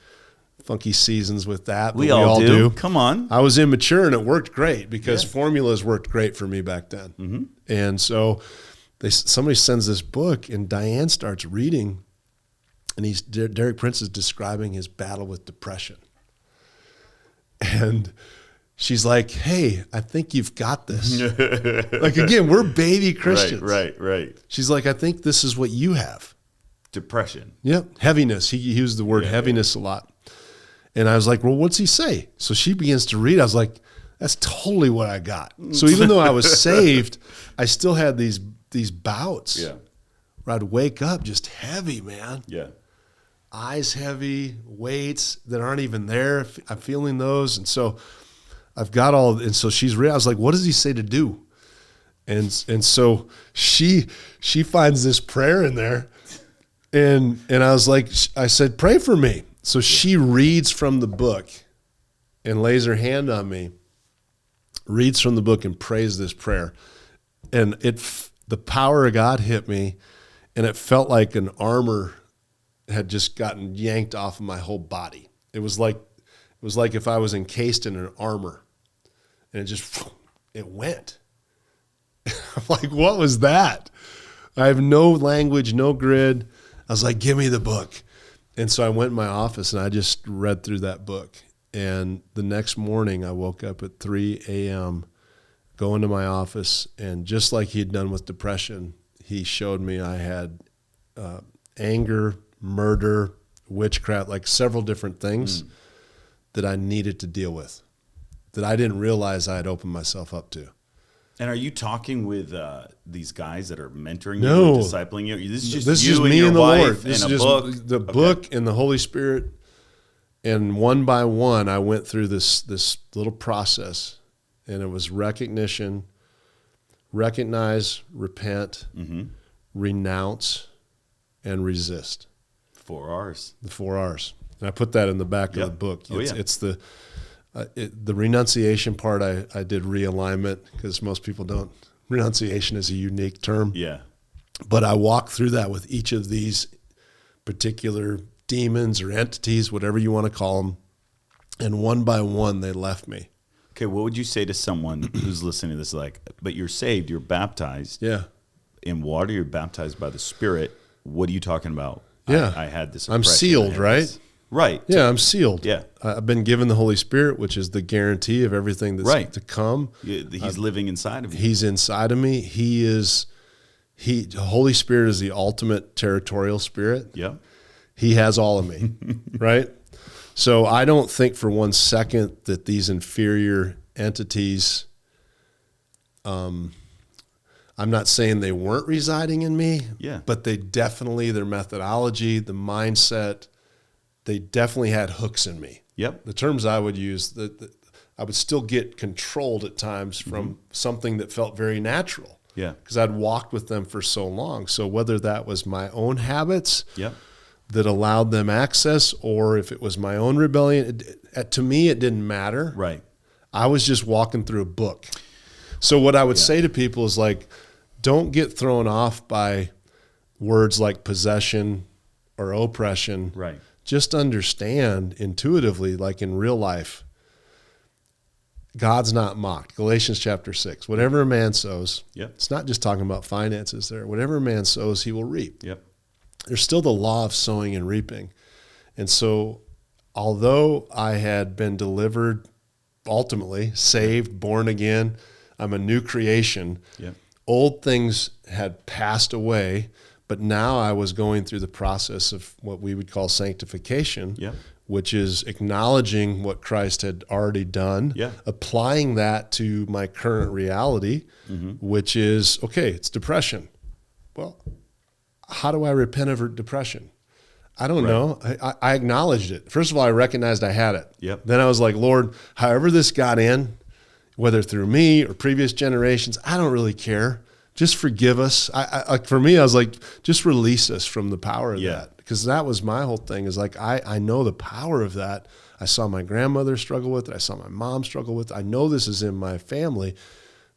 seasons with that. We all do. Come on. I was immature, and it worked great because formulas worked great for me back then. And so somebody sends this book, and Diane starts reading, and Derek Prince is describing his battle with depression. And she's like, hey, I think you've got this. Like, again, we're baby Christians. Right. She's like, I think this is what you have. Depression. Yep. Heaviness. He used the word heaviness a lot. And I was like, well, what's he say? So she begins to read. I was like, that's totally what I got. So even though I was saved, I still had these bouts where I'd wake up just heavy, man. Yeah. Eyes heavy, weights that aren't even there. I'm feeling those. And so I've got and so she's read. I was like, what does he say to do? And so she finds this prayer in there. And I was like, I said, pray for me. So she reads from the book and lays her hand on me, reads from the book and prays this prayer. And the power of God hit me, and it felt like an armor had just gotten yanked off of my whole body. It was like It was like if I was encased in an armor, and it went. I'm like, what was that? I have no language, no grid. I was like, give me the book. And so I went in my office and I just read through that book. And the next morning I woke up at 3 a.m., go into my office, and just like he'd done with depression, he showed me I had anger, murder, witchcraft, like several different things that I needed to deal with, that I didn't realize I had opened myself up to. And are you talking with these guys that are mentoring No. you and discipling you? This is just you and me your and the wife Lord. This and is a just book? the book and the Holy Spirit. And one by one, I went through this little process, and it was recognition, recognize, repent, renounce, and resist. 4 R's. The 4 R's. And I put that in the back of the book. It's, It's the renunciation part. I did realignment because most people don't. Renunciation is a unique term. Yeah. But I walked through that with each of these particular demons or entities, whatever you want to call them. And one by one, they left me. Okay, what would you say to someone who's listening to this, like, but you're saved, you're baptized in water, you're baptized by the Spirit. What are you talking about? Yeah. I had this. I'm sealed, right? This. Right. Yeah, I'm sealed. Yeah. I've been given the Holy Spirit, which is the guarantee of everything that's to come. He's living inside of you. He's inside of me. The Holy Spirit is the ultimate territorial spirit. Yeah. He has all of me, right? So I don't think for one second that these inferior entities, I'm not saying they weren't residing in me, but they definitely, their methodology, the mindset, they definitely had hooks in me. Yep. The terms I would use, I would still get controlled at times from something that felt very natural. Yeah. Because I'd walked with them for so long. So whether that was my own habits that allowed them access, or if it was my own rebellion, to me, it didn't matter. Right. I was just walking through a book. So what I would say to people is like, don't get thrown off by words like possession or oppression. Right. Just understand intuitively, like in real life, God's not mocked. Galatians chapter 6, whatever a man sows, it's not just talking about finances there. Whatever a man sows, he will reap. Yep. There's still the law of sowing and reaping. And so although I had been delivered, ultimately saved, born again, I'm a new creation. Yep. Old things had passed away, but now I was going through the process of what we would call sanctification, which is acknowledging what Christ had already done, applying that to my current reality, which is, okay, it's depression. Well, how do I repent of depression? I don't know. I acknowledged it. First of all, I recognized I had it. Yep. Then I was like, Lord, however this got in, whether through me or previous generations, I don't really care. Just forgive us. For me, I was like, just release us from the power of that. Because that was my whole thing, is like, I know the power of that. I saw my grandmother struggle with it. I saw my mom struggle with it. I know this is in my family.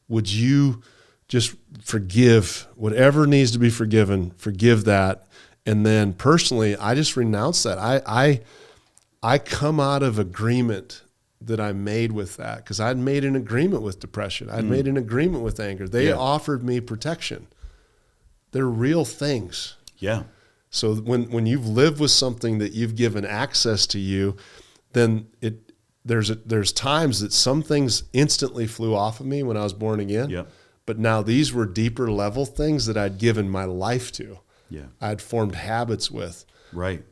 Would you just forgive whatever needs to be forgiven, forgive that. And then personally, I just renounce that. I come out of agreement that I made with that, because I'd made an agreement with depression. I'd made an agreement with anger. They offered me protection. They're real things. Yeah. So when you've lived with something that you've given access to you, then there's times that some things instantly flew off of me when I was born again. Yeah. But now these were deeper level things that I'd given my life to. Yeah. I'd formed habits with. Right.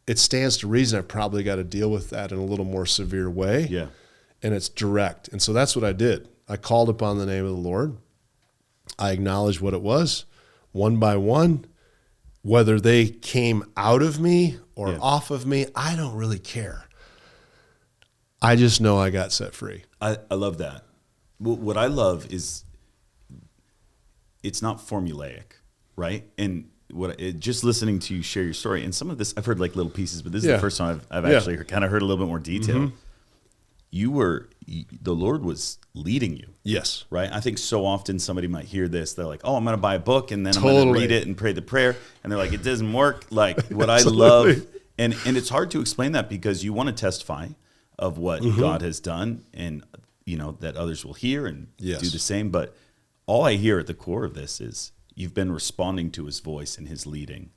It stands to reason I've probably got to deal with that in a little more severe way. Yeah. And it's direct. And so that's what I did. I called upon the name of the Lord. I acknowledged what it was, one by one. Whether they came out of me or off of me, I don't really care. I just know I got set free. I love that. What I love is it's not formulaic, right? And just listening to you share your story, and some of this I've heard like little pieces, but this is the first time I've actually kind of heard a little bit more detail. The Lord was leading you. Yes. Right? I think so often somebody might hear this, they're like, oh, I'm going to buy a book and then I'm going to read it and pray the prayer. And they're like, it doesn't work. Like what I love. And it's hard to explain that because you want to testify. of what God has done, and that others will hear and do the same. But all I hear at the core of this is you've been responding to his voice and his leading.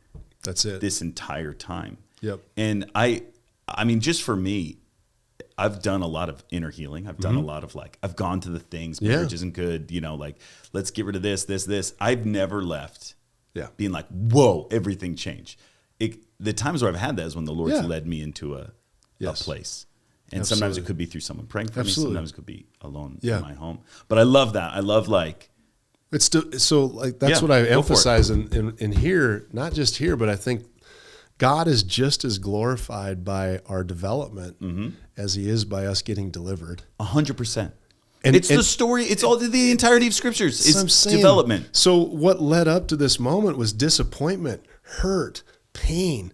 That's it. This entire time. Yep. And I mean, just for me, I've done a lot of inner healing. I've done a lot of I've gone to the things, marriage isn't good, let's get rid of this. I've never left being like, whoa, everything changed. The times where I've had that is when the Lord's led me into a place. And sometimes it could be through someone praying for me. Sometimes it could be alone in my home. But I love that. I love it's that's what I emphasize in here, not just here, but I think God is just as glorified by our development as he is by us getting delivered. 100%. And it's the story. It's all the entirety of scriptures. It's development. So what led up to this moment was disappointment, hurt, pain.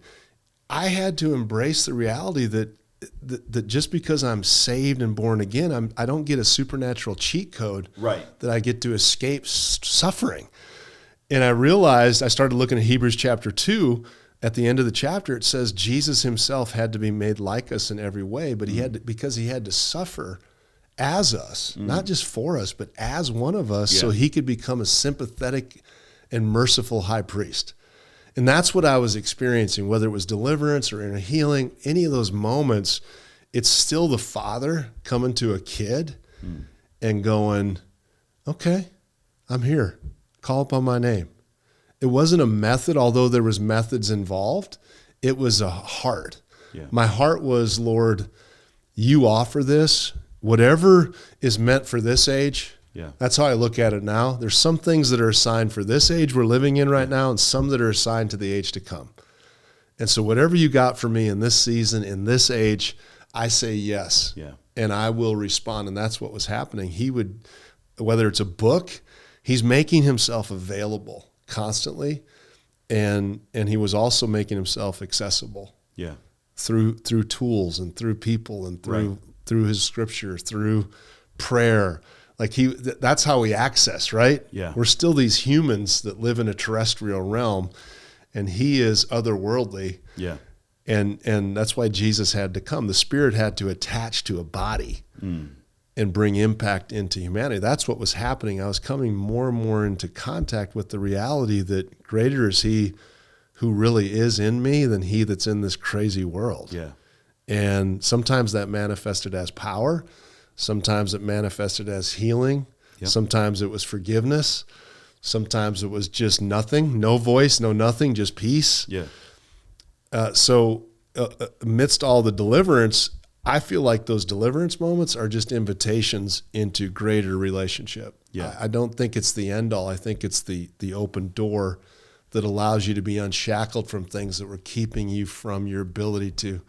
I had to embrace the reality that just because I'm saved and born again, I don't get a supernatural cheat code that I get to escape suffering. And I realized, I started looking at Hebrews chapter 2. At the end of the chapter, it says Jesus himself had to be made like us in every way, but because he had to suffer as us, not just for us, but as one of us, so he could become a sympathetic and merciful high priest. And that's what I was experiencing, whether it was deliverance or inner healing, any of those moments, it's still the Father coming to a kid and going, okay, I'm here. Call upon my name. It wasn't a method, although there was methods involved. It was a heart. Yeah. My heart was, Lord, you offer this. Whatever is meant for this age, that's how I look at it now. There's some things that are assigned for this age we're living in right now and some that are assigned to the age to come. And so whatever you got for me in this season, in this age, I say yes. Yeah. And I will respond. And that's what was happening. He would, whether it's a book, he's making himself available constantly, and he was also making himself accessible. Yeah. Through tools and through people and through his scripture, through prayer. That's how we access, right? Yeah. We're still these humans that live in a terrestrial realm, and he is otherworldly. Yeah. And that's why Jesus had to come. The Spirit had to attach to a body and bring impact into humanity. That's what was happening. I was coming more and more into contact with the reality that greater is he who really is in me than he that's in this crazy world. Yeah. And sometimes that manifested as power. Sometimes it manifested as healing. Yep. Sometimes it was forgiveness. Sometimes it was just nothing, no voice, no nothing, just peace. Yeah. So amidst all the deliverance, I feel like those deliverance moments are just invitations into greater relationship. Yeah. I don't think it's the end all. I think it's the open door that allows you to be unshackled from things that were keeping you from your ability to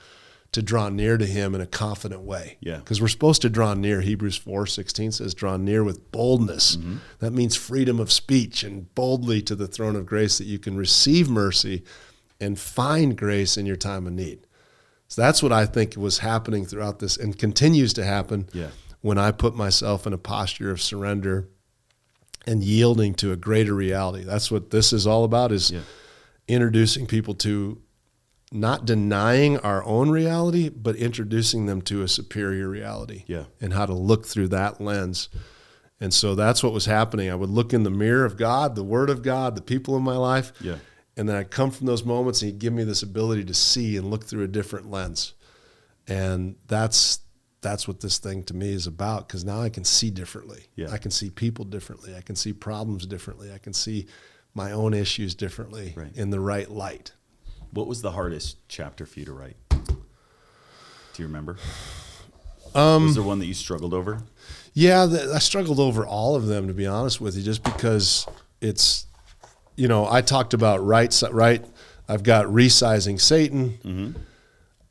draw near to him in a confident way. Yeah. Because we're supposed to draw near. Hebrews 4:16 says, draw near with boldness. Mm-hmm. That means freedom of speech and boldly to the throne of grace that you can receive mercy and find grace in your time of need. So that's what I think was happening throughout this and continues to happen when I put myself in a posture of surrender and yielding to a greater reality. That's what this is all about, is introducing people to not denying our own reality, but introducing them to a superior reality and how to look through that lens. And so that's what was happening. I would look in the mirror of God, the Word of God, the people in my life, and then I'd come from those moments and he'd give me this ability to see and look through a different lens. And that's what this thing to me is about, because now I can see differently. Yeah. I can see people differently. I can see problems differently. I can see my own issues differently in the right light. What was the hardest chapter for you to write? Do you remember? Was there one that you struggled over? Yeah, I struggled over all of them, to be honest with you, just because it's, I talked about right. I've got resizing Satan. Mm-hmm.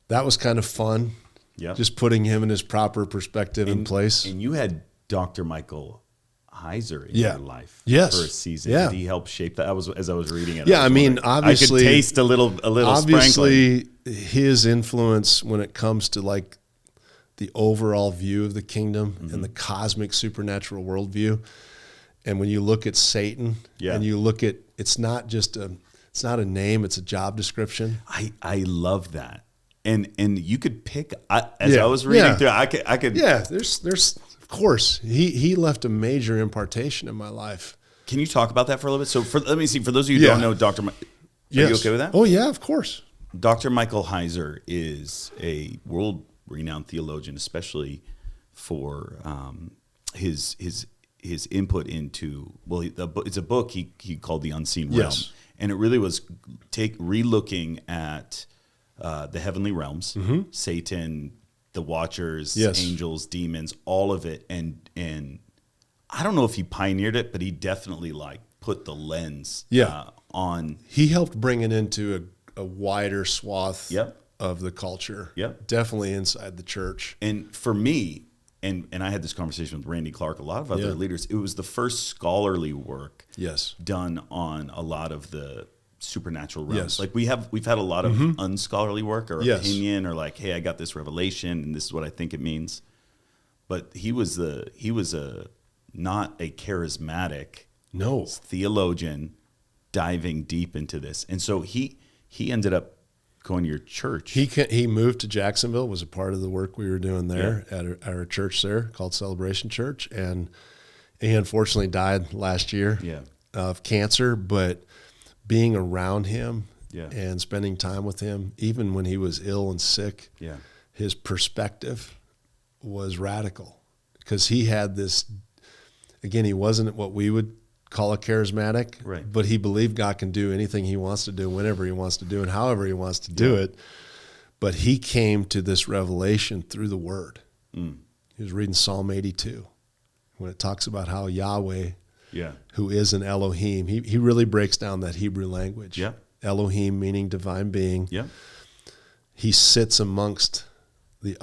That was kind of fun. Yeah. Just putting him in his proper perspective in place. And you had Dr. Michael Heiser in your life for a season. Yeah. Did he help shape that? As I was reading it. Yeah, obviously, I could taste a little obviously sprinkling. His influence when it comes to like the overall view of the kingdom and the cosmic supernatural worldview. And when you look at Satan and you look at, it's not a name, it's a job description. I love that. And you could pick, as I was reading through, I could. Yeah, there's of course, he left a major impartation in my life. Can you talk about that for a little bit? So let me see, for those of you who don't know, Are you okay with that? Oh yeah, of course. Dr. Michael Heiser is a world-renowned theologian, especially for his input into, it's a book he called The Unseen Realm. Yes. And it really was re-looking at the heavenly realms, Satan, the Watchers, angels, demons, all of it. And I don't know if he pioneered it, but he definitely put the lens on. He helped bring it into a wider swath of the culture. Yep. Definitely inside the church. And for me, and I had this conversation with Randy Clark, a lot of other leaders, it was the first scholarly work done on a lot of the supernatural realms. Like we've had a lot of unscholarly work or opinion or hey, I got this revelation and this is what I think it means. But he was not a charismatic theologian diving deep into this. And so he ended up going to your church. He moved to Jacksonville, was a part of the work we were doing there at our church there called Celebration Church. And he unfortunately died last year of cancer, but being around him and spending time with him, even when he was ill and sick, his perspective was radical because he had this, again, he wasn't what we would call a charismatic, but he believed God can do anything he wants to do, whenever he wants to do, and however he wants to do it. But he came to this revelation through the Word. He was reading Psalm 82 when it talks about how Yahweh, who is an Elohim, he really breaks down that Hebrew language. Elohim meaning divine being. He sits amongst the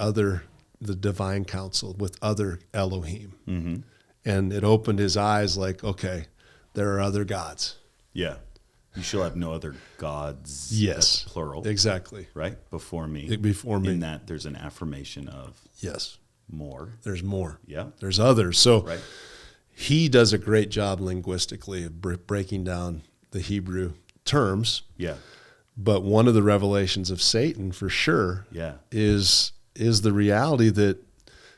divine council with other Elohim. And it opened his eyes okay, there are other gods. You shall have no other gods. Yes. That's plural. Exactly. Right? Before me. In that there's an affirmation of more. There's more. There's others. So he does a great job linguistically of breaking down the Hebrew terms. But one of the revelations of Satan for sure is the reality that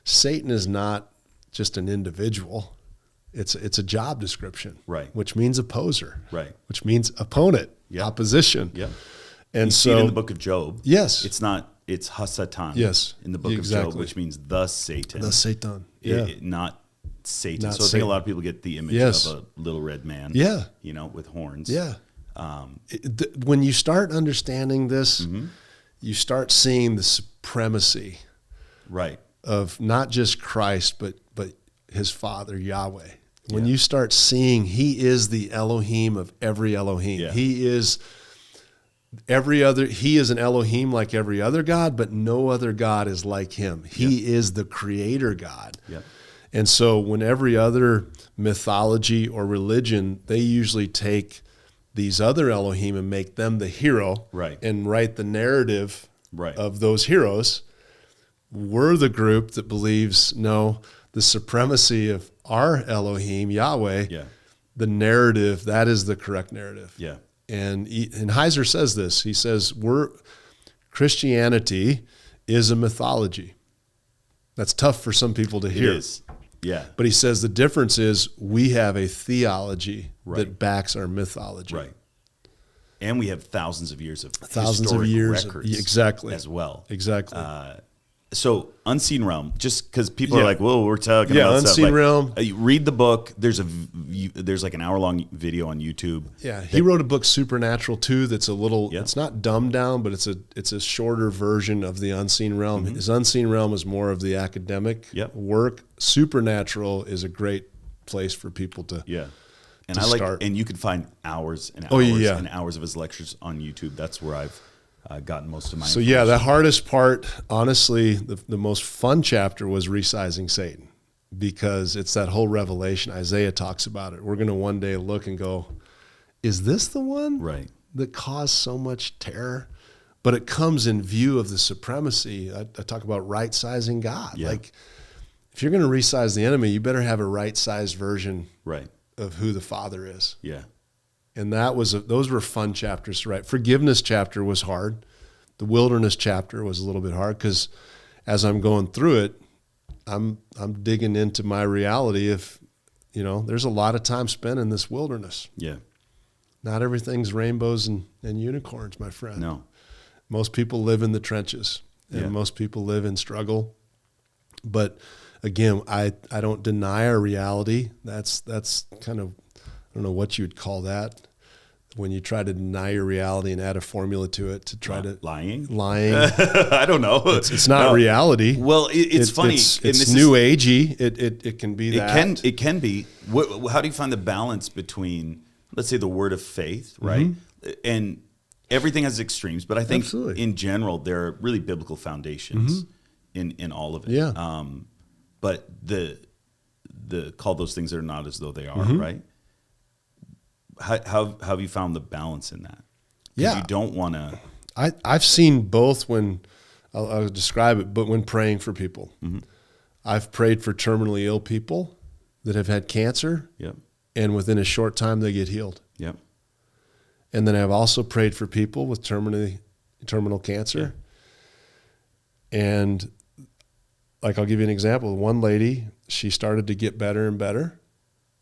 Satan is not just an individual. It's a job description, which means opposer, which means opponent, opposition. And so in the book of Job, it's Hasatan, in the book of Job, which means the Satan. The Satan, not Satan. So I think a lot of people get the image of a little red man, with horns. When you start understanding this, you start seeing the supremacy, of not just Christ, but his Father Yahweh. When you start seeing he is the Elohim of every Elohim, he is an Elohim like every other God, but no other God is like him. He is the creator God. And so when every other mythology or religion, they usually take these other Elohim and make them the hero and write the narrative of those heroes. We're the group that believes, the supremacy of our Elohim, Yahweh, the narrative, that is the correct narrative. And Heiser says this. He says, Christianity is a mythology. That's tough for some people to hear. It is. But he says the difference is we have a theology that backs our mythology. And we have thousands of years of records exactly as well. Exactly. So Unseen Realm, just because people are like, "Whoa, we're talking about Unseen stuff." Realm. Read the book. There's like an hour-long video on YouTube. He wrote a book, Supernatural, too. That's a little. It's not dumbed down, but it's a shorter version of the Unseen Realm. His Unseen Realm is more of the academic work. Supernatural is a great place for people to. And start. And you can find hours and hours and hours of his lectures on YouTube. That's where I've gotten most of my information. The hardest part, honestly, the most fun chapter was resizing Satan, because it's that whole revelation. Isaiah talks about it. We're going to one day look and go, is this the one that caused so much terror? But it comes in view of the supremacy. I talk about right-sizing God. Like, if you're going to resize the enemy, you better have a right-sized version of who the Father is. And those were fun chapters to write. Forgiveness chapter was hard The wilderness chapter was a little bit hard because as I'm going through it, I'm digging into my reality of, there's a lot of time spent in this wilderness. Yeah. Not everything's rainbows and unicorns, my friend. No. Most people live in the trenches, and most people live in struggle. But again, I don't deny our reality. That's kind of, I don't know what you would call that, when you try to deny your reality and add a formula to it to try to lying. I don't know. It's not reality. Well, it's funny. It's new agey. It can be that. It can be. How do you find the balance between, let's say, the word of faith, right? Mm-hmm. And everything has extremes, but I think in general there are really biblical foundations in all of it. Yeah. But the call those things that are not as though they are, right? How have you found the balance in that? Yeah. You don't want to. I've seen both when, I'll describe it, but when praying for people. Mm-hmm. I've prayed for terminally ill people that have had cancer, and within a short time they get healed. Yep. And then I've also prayed for people with terminal cancer. Yeah. And like, I'll give you an example. One lady, she started to get better and better,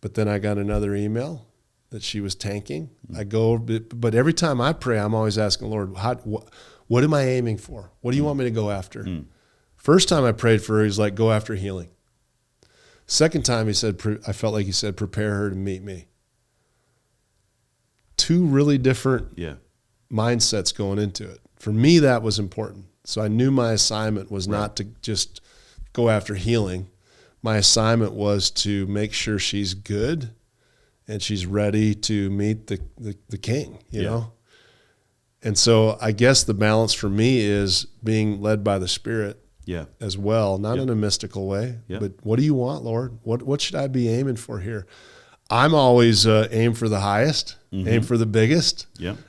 but then I got another email that she was tanking. But every time I pray, I'm always asking, Lord, what am I aiming for? What do you want me to go after? First time I prayed for her, he's like, go after healing. Second time he said, I felt like he said, prepare her to meet me. Two really different mindsets going into it. For me, that was important. So I knew my assignment was not to just go after healing. My assignment was to make sure she's good and she's ready to meet the king, you know? And so I guess the balance for me is being led by the Spirit as well, not in a mystical way, but what do you want, Lord? What should I be aiming for here? I'm always aim for the highest, aim for the biggest.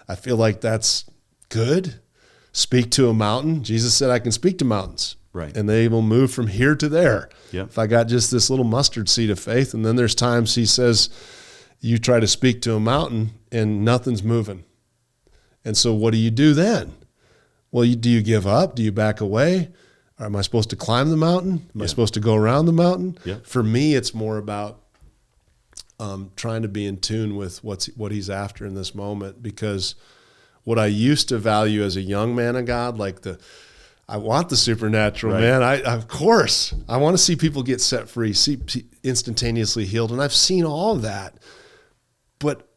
I feel like that's good. Speak to a mountain. Jesus said I can speak to mountains. Right. And they will move from here to there. Yep. If I got just this little mustard seed of faith, and then there's times he says, you try to speak to a mountain and nothing's moving. And so what do you do then? Well, do you give up? Do you back away? Or am I supposed to climb the mountain? Am I supposed to go around the mountain? For me, it's more about trying to be in tune with what he's after in this moment, because what I used to value as a young man of God, like I want the supernatural, man. Of course, I want to see people get set free, see instantaneously healed, and I've seen all of that. But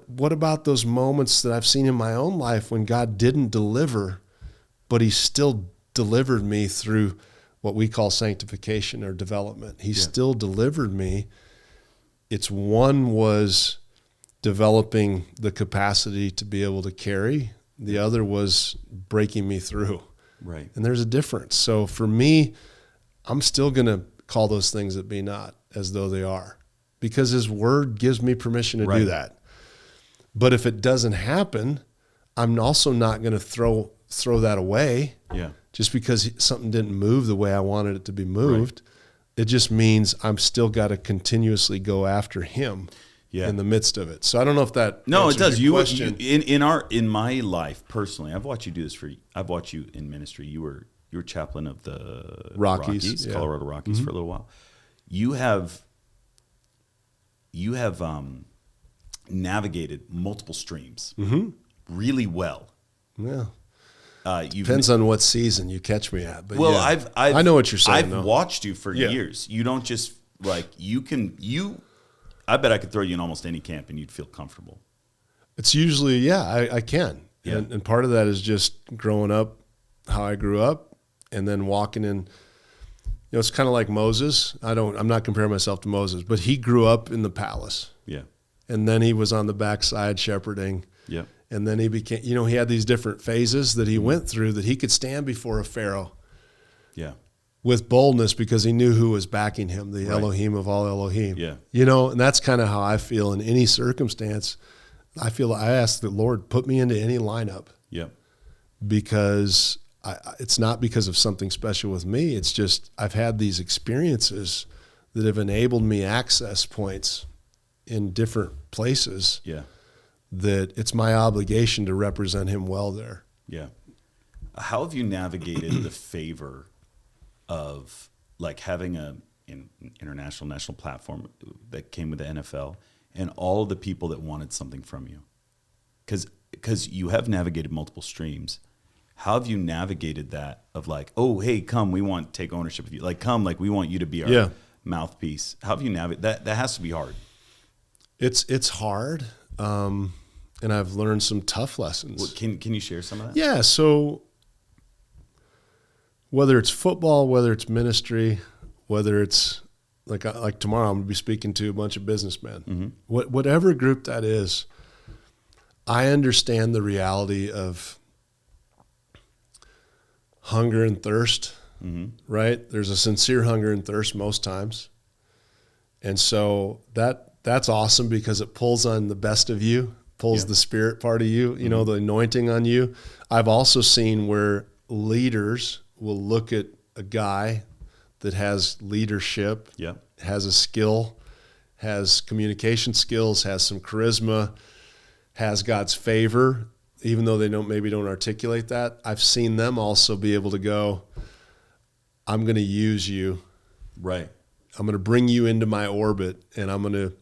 what about those moments that I've seen in my own life when God didn't deliver, but he still delivered me through what we call sanctification or development? He still delivered me. It's one was developing the capacity to be able to carry. The other was breaking me through. Right. And there's a difference. So for me, I'm still going to call those things that be not as though they are, because his word gives me permission to do that. But if it doesn't happen, I'm also not going to throw that away. Just because something didn't move the way I wanted it to be moved. It just means I'm still got to continuously go after him in the midst of it. So I don't know if that it does. Your question. In my life personally, I've watched you do this I've watched you in ministry. You were chaplain of the Rockies, Colorado Rockies for a little while. You have navigated multiple streams really well. Yeah. Depends on what season you catch me at. But I know what you're saying. I've watched you for years. You don't just I bet I could throw you in almost any camp and you'd feel comfortable. It's usually, I can. Yeah. And part of that is just growing up how I grew up, and then walking in, it's kind of like Moses. I'm not comparing myself to Moses, but he grew up in the palace. Yeah. And then he was on the backside shepherding. Yeah. And then he became, he had these different phases that he went through that he could stand before a Pharaoh. Yeah. With boldness, because he knew who was backing him, the Elohim of all Elohim. Yeah. And that's kind of how I feel in any circumstance. I ask the Lord, put me into any lineup. Yeah. Because it's not because of something special with me. It's just I've had these experiences that have enabled me access points in different places. Yeah. That it's my obligation to represent him well there. Yeah. How have you navigated the favor of like having an international national platform that came with the NFL and all the people that wanted something from you? Because you have navigated multiple streams. How have you navigated that of like, oh, hey, come, we want to take ownership of you. Like, come, like we want you to be our mouthpiece. How have you navigated that? That has to be hard. It's hard. And I've learned some tough lessons. Well, can you share some of that? Yeah. So whether it's football, whether it's ministry, whether it's like tomorrow, I'm going to be speaking to a bunch of businessmen. Mm-hmm. Whatever group that is, I understand the reality of hunger and thirst, right? There's a sincere hunger and thirst most times. And so that's awesome because it pulls on the best of you, pulls the spirit part of you, you know, the anointing on you. I've also seen where leaders will look at a guy that has leadership, has a skill, has communication skills, has some charisma, has God's favor, even though they maybe don't articulate that. I've seen them also be able to go, I'm going to use you. Right. I'm going to bring you into my orbit, and I'm going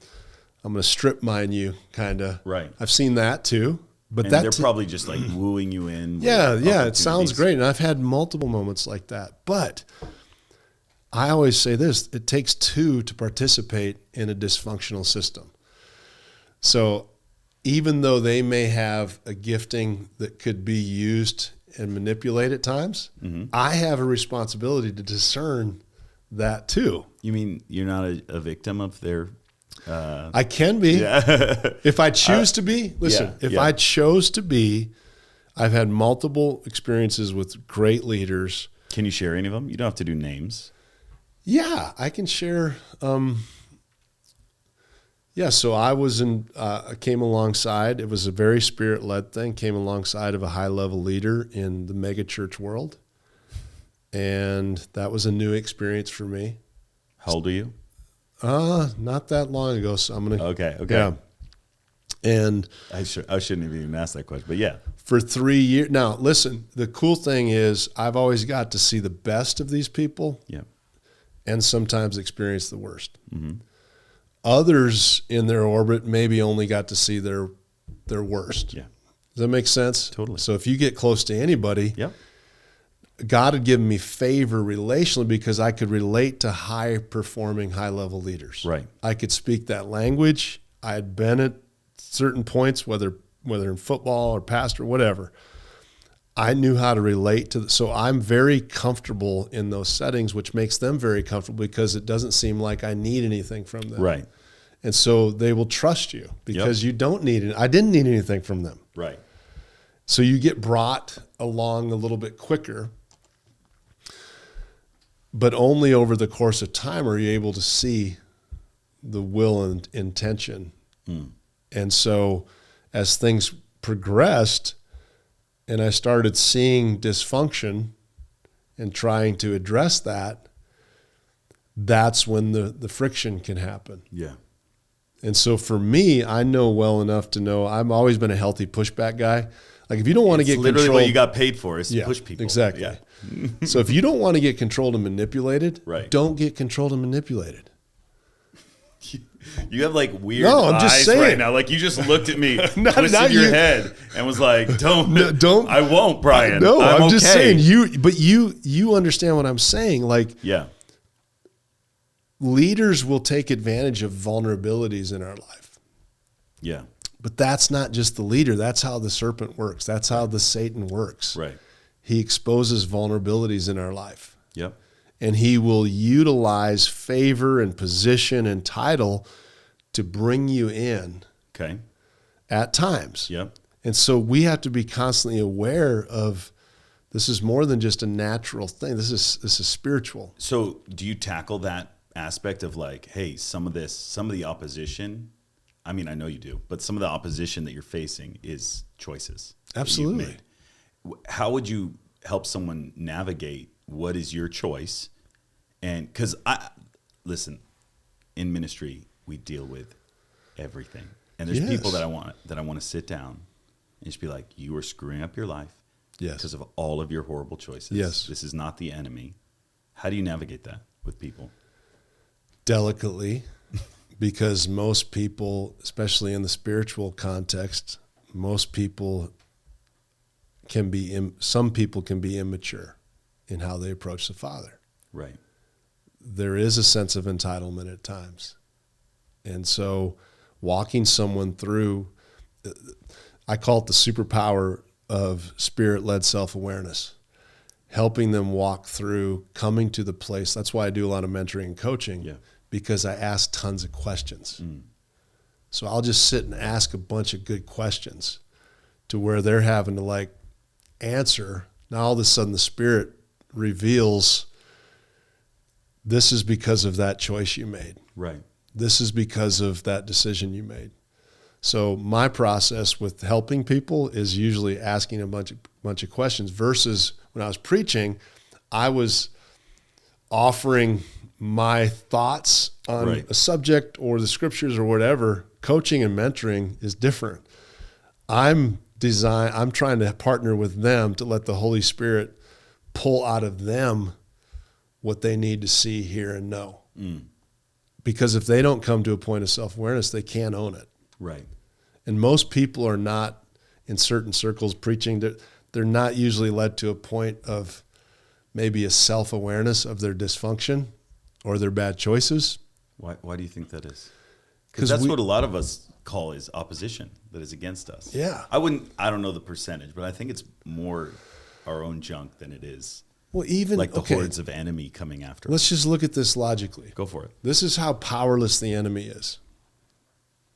to strip mine you, kind of. Right. I've seen that too. But they're probably just like wooing you in. Yeah, it sounds great. And I've had multiple moments like that. But I always say this, it takes two to participate in a dysfunctional system. So even though they may have a gifting that could be used and manipulated at times, I have a responsibility to discern that too. You mean you're not a victim of their... I can be. Yeah. If I choose to be. Listen, I chose to be, I've had multiple experiences with great leaders. Can you share any of them? You don't have to do names. Yeah, I can share... so I came alongside, it was a very spirit-led thing, came alongside of a high-level leader in the mega church world. And that was a new experience for me. How old are you? Not that long ago, so I'm going to... Okay. Yeah. And... I shouldn't have even asked that question, but yeah. For 3 years... Now, listen, the cool thing is I've always got to see the best of these people. Yeah. And sometimes experience the worst. Mm-hmm. Others in their orbit maybe only got to see their worst. Yeah. Does that make sense? Totally. So if you get close to anybody, God had given me favor relationally because I could relate to high-performing, high-level leaders. Right. I could speak that language. I had been at certain points, whether in football or pastor, whatever. I knew how to relate to so I'm very comfortable in those settings, which makes them very comfortable because it doesn't seem like I need anything from them. Right. And so they will trust you because you don't need it. I didn't need anything from them. Right. So you get brought along a little bit quicker, but only over the course of time are you able to see the will and intention. And so as things progressed, and I started seeing dysfunction and trying to address that, that's when the friction can happen. Yeah. And so for me, I know well enough to know I've always been a healthy pushback guy. Like if you don't want to get literally controlled, what you got paid for is to push people. Exactly. Yeah. So if you don't want to get controlled and manipulated, right. Don't get controlled and manipulated. You have like weird I'm just eyes saying. right now. Like you just looked at me, not twisted your you. head, and was like, "Don't, don't." I won't, Brian. No, I'm just okay. saying. But you understand what I'm saying. Like, leaders will take advantage of vulnerabilities in our life. Yeah. But that's not just the leader. That's how the serpent works. That's how the Satan works. Right. He exposes vulnerabilities in our life. Yep. And he will utilize favor and position and title to bring you in. Okay. At times. Yep. And so we have to be constantly aware of this is more than just a natural thing. This is spiritual. So do you tackle that aspect of like, hey, some of the opposition, I mean, I know you do, but some of the opposition that you're facing is choices. Absolutely. How would you help someone navigate what is your choice? And because listen, in ministry, we deal with everything. And there's people that I want to sit down and just be like, you are screwing up your life. Yes. Because of all of your horrible choices. Yes. This is not the enemy. How do you navigate that with people? Delicately, because most people, especially in the spiritual context, most people some people can be immature in how they approach the Father. Right. There is a sense of entitlement at times. And so walking someone through, I call it the superpower of spirit-led self-awareness, helping them walk through coming to the place. That's why I do a lot of mentoring and coaching, because I ask tons of questions. So I'll just sit and ask a bunch of good questions to where they're having to like answer. Now all of a sudden the Spirit reveals, this is because of that choice you made. Right. This is because of that decision you made. So my process with helping people is usually asking a bunch of questions, versus when I was preaching, I was offering my thoughts on a subject or the scriptures or whatever. Coaching and mentoring is different. I'm trying to partner with them to let the Holy Spirit pull out of them what they need to see, hear, and know. Because if they don't come to a point of self-awareness, they can't own it. Right. And most people are not, in certain circles preaching, they're not usually led to a point of maybe a self-awareness of their dysfunction or their bad choices. Why do you think that is? Because that's what a lot of us call is opposition, that is against us. Yeah. I don't know the percentage, but I think it's more our own junk than it is like the hordes of enemy coming after us. Let's just look at this logically. Go for it. This is how powerless the enemy is.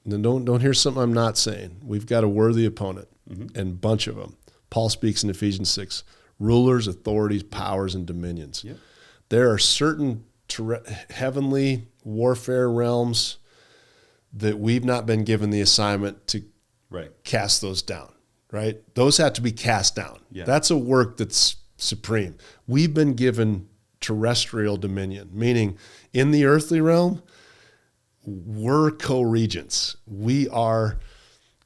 And don't hear something I'm not saying. We've got a worthy opponent, and a bunch of them. Paul speaks in Ephesians 6, rulers, authorities, powers, and dominions. Yep. There are certain heavenly warfare realms that we've not been given the assignment to cast those down, right? Those have to be cast down. Yeah. That's a work that's supreme. We've been given terrestrial dominion, meaning in the earthly realm, we're co-regents. We are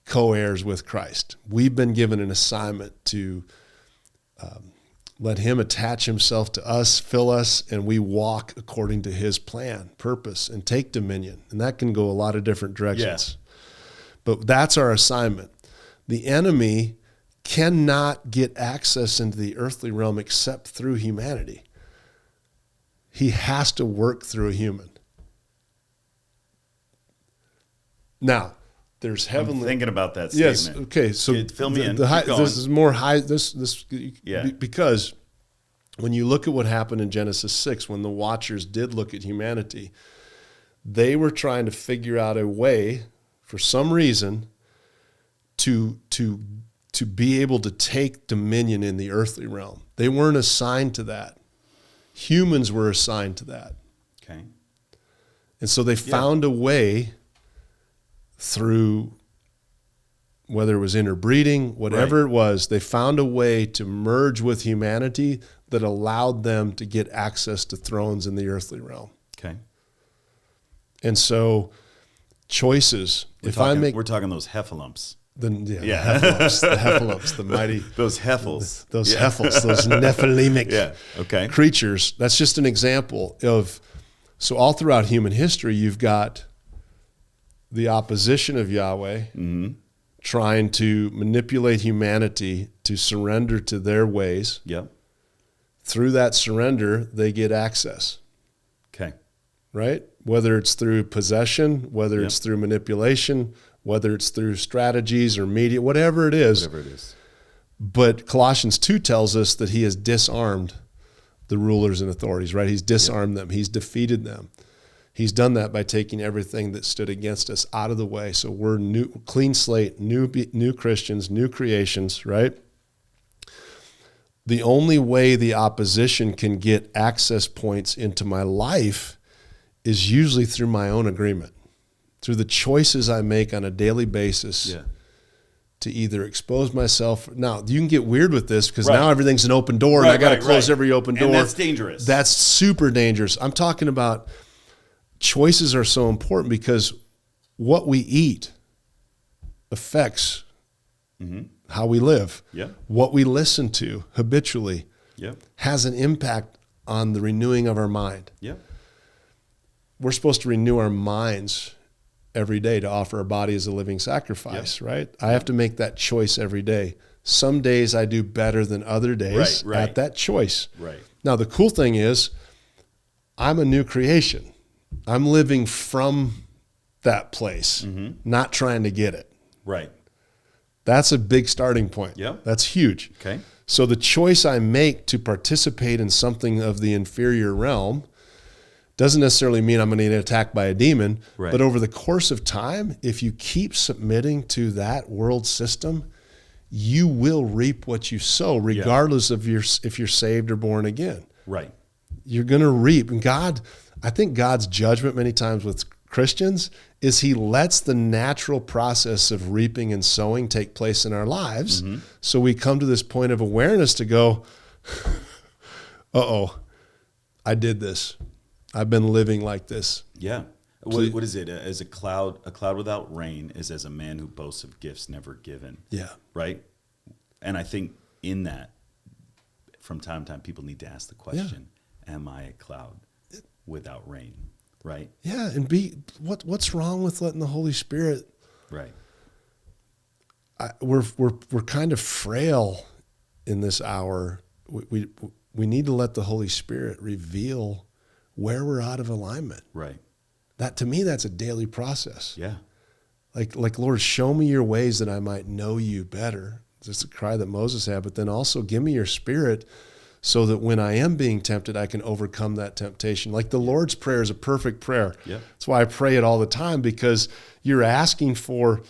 co-heirs with Christ. We've been given an assignment to let him attach himself to us, fill us, and we walk according to his plan, purpose, and take dominion. And that can go a lot of different directions. Yeah. But that's our assignment. The enemy cannot get access into the earthly realm except through humanity. He has to work through a human. Now, there's heavenly. I'm thinking about that statement. Yes. Okay. So fill me in. This is more high. Because when you look at what happened in Genesis 6, when the Watchers did look at humanity, they were trying to figure out a way, for some reason, to be able to take dominion in the earthly realm. They weren't assigned to that. Humans were assigned to that. Okay. And so they found a way through, whether it was interbreeding, whatever it was, they found a way to merge with humanity that allowed them to get access to thrones in the earthly realm. Okay. And so choices, we're talking those heffalumps. The heffalumps, the mighty. Those heifels. Those heifels, those Nephilimic creatures. That's just an example of, so all throughout human history, you've got the opposition of Yahweh trying to manipulate humanity to surrender to their ways. Yep. Through that surrender, they get access. Okay. Right? Whether it's through possession, whether it's through manipulation, whether it's through strategies or media, whatever it is. Whatever it is. But Colossians 2 tells us that he has disarmed the rulers and authorities, right? He's disarmed them. He's defeated them. He's done that by taking everything that stood against us out of the way. So we're new, clean slate, new Christians, new creations, right? The only way the opposition can get access points into my life is usually through my own agreement, through the choices I make on a daily basis to either expose myself. Now, you can get weird with this because now everything's an open door and I got to close every open door. And that's dangerous. That's super dangerous. I'm talking about choices are so important because what we eat affects how we live, Yeah. what we listen to habitually Yep. has an impact on the renewing of our mind. Yep. We're supposed to renew our minds every day to offer our body as a living sacrifice, right? I have to make that choice every day. Some days I do better than other days at that choice. Right. Now, the cool thing is I'm a new creation. I'm living from that place, not trying to get it. Right. That's a big starting point. Yep. That's huge. Okay. So the choice I make to participate in something of the inferior realm doesn't necessarily mean I'm going to get attacked by a demon, Right. but over the course of time, if you keep submitting to that world system, you will reap what you sow, regardless of if you're saved or born again. Right. You're going to reap. And God, I think God's judgment many times with Christians is he lets the natural process of reaping and sowing take place in our lives. So we come to this point of awareness to go, uh-oh, I did this. I've been living like this. Yeah. What is it? As a cloud without rain is as a man who boasts of gifts never given. Yeah. Right. And I think in that, from time to time, people need to ask the question, am I a cloud without rain? Right. Yeah. And what's wrong with letting the Holy Spirit? Right. We're kind of frail in this hour. We need to let the Holy Spirit reveal where we're out of alignment. Right. That, to me, that's a daily process. Yeah. Like, Lord, show me your ways that I might know you better. That's a cry that Moses had, but then also give me your Spirit so that when I am being tempted, I can overcome that temptation. Like the Lord's Prayer is a perfect prayer. Yeah. That's why I pray it all the time, because you're asking for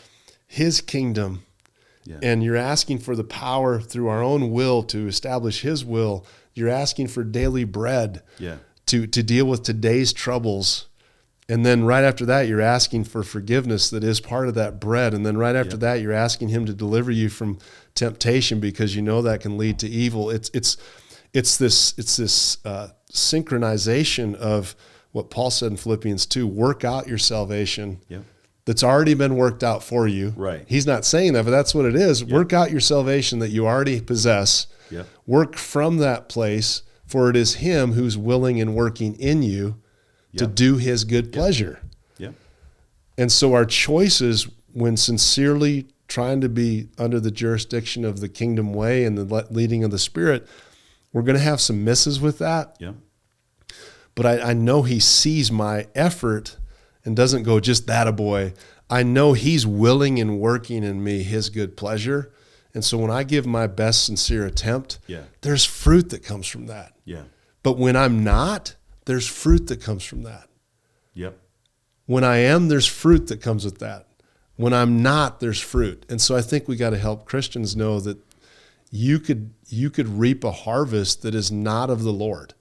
his kingdom and you're asking for the power through our own will to establish his will. You're asking for daily bread to deal with today's troubles. And then right after that, you're asking for forgiveness that is part of that bread. And then right after that, you're asking him to deliver you from temptation, because you know that can lead to evil. It's this synchronization of what Paul said in Philippians 2, work out your salvation that's already been worked out for you. Right. He's not saying that, but that's what it is. Work out your salvation that you already possess. Work from that place, for it is him who's willing and working in you to do his good pleasure. And so our choices, when sincerely trying to be under the jurisdiction of the kingdom way and the leading of the Spirit, we're going to have some misses with that. But I know he sees my effort and doesn't go, just that a boy. I know he's willing and working in me his good pleasure. And so when I give my best sincere attempt, there's fruit that comes from that. But when I'm not, there's fruit that comes from that. When I am, there's fruit that comes with that. When I'm not, there's fruit. And so I think we got to help Christians know that you could reap a harvest that is not of the Lord.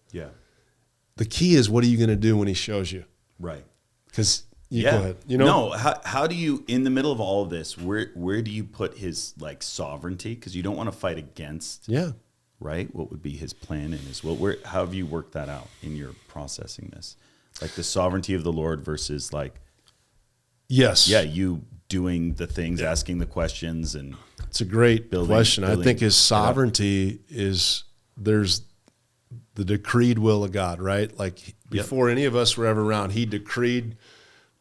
The key is, what are you going to do when he shows you? Right. Because go ahead. No, how do you, in the middle of all of this, where do you put his sovereignty? Because you don't want to fight against. Right? What would be his plan and his will? How have you worked that out in your processing this? Like the sovereignty of the Lord versus you doing the things, asking the questions, and it's a great question. I think his sovereignty is, there's the decreed will of God, right? Like before any of us were ever around, he decreed,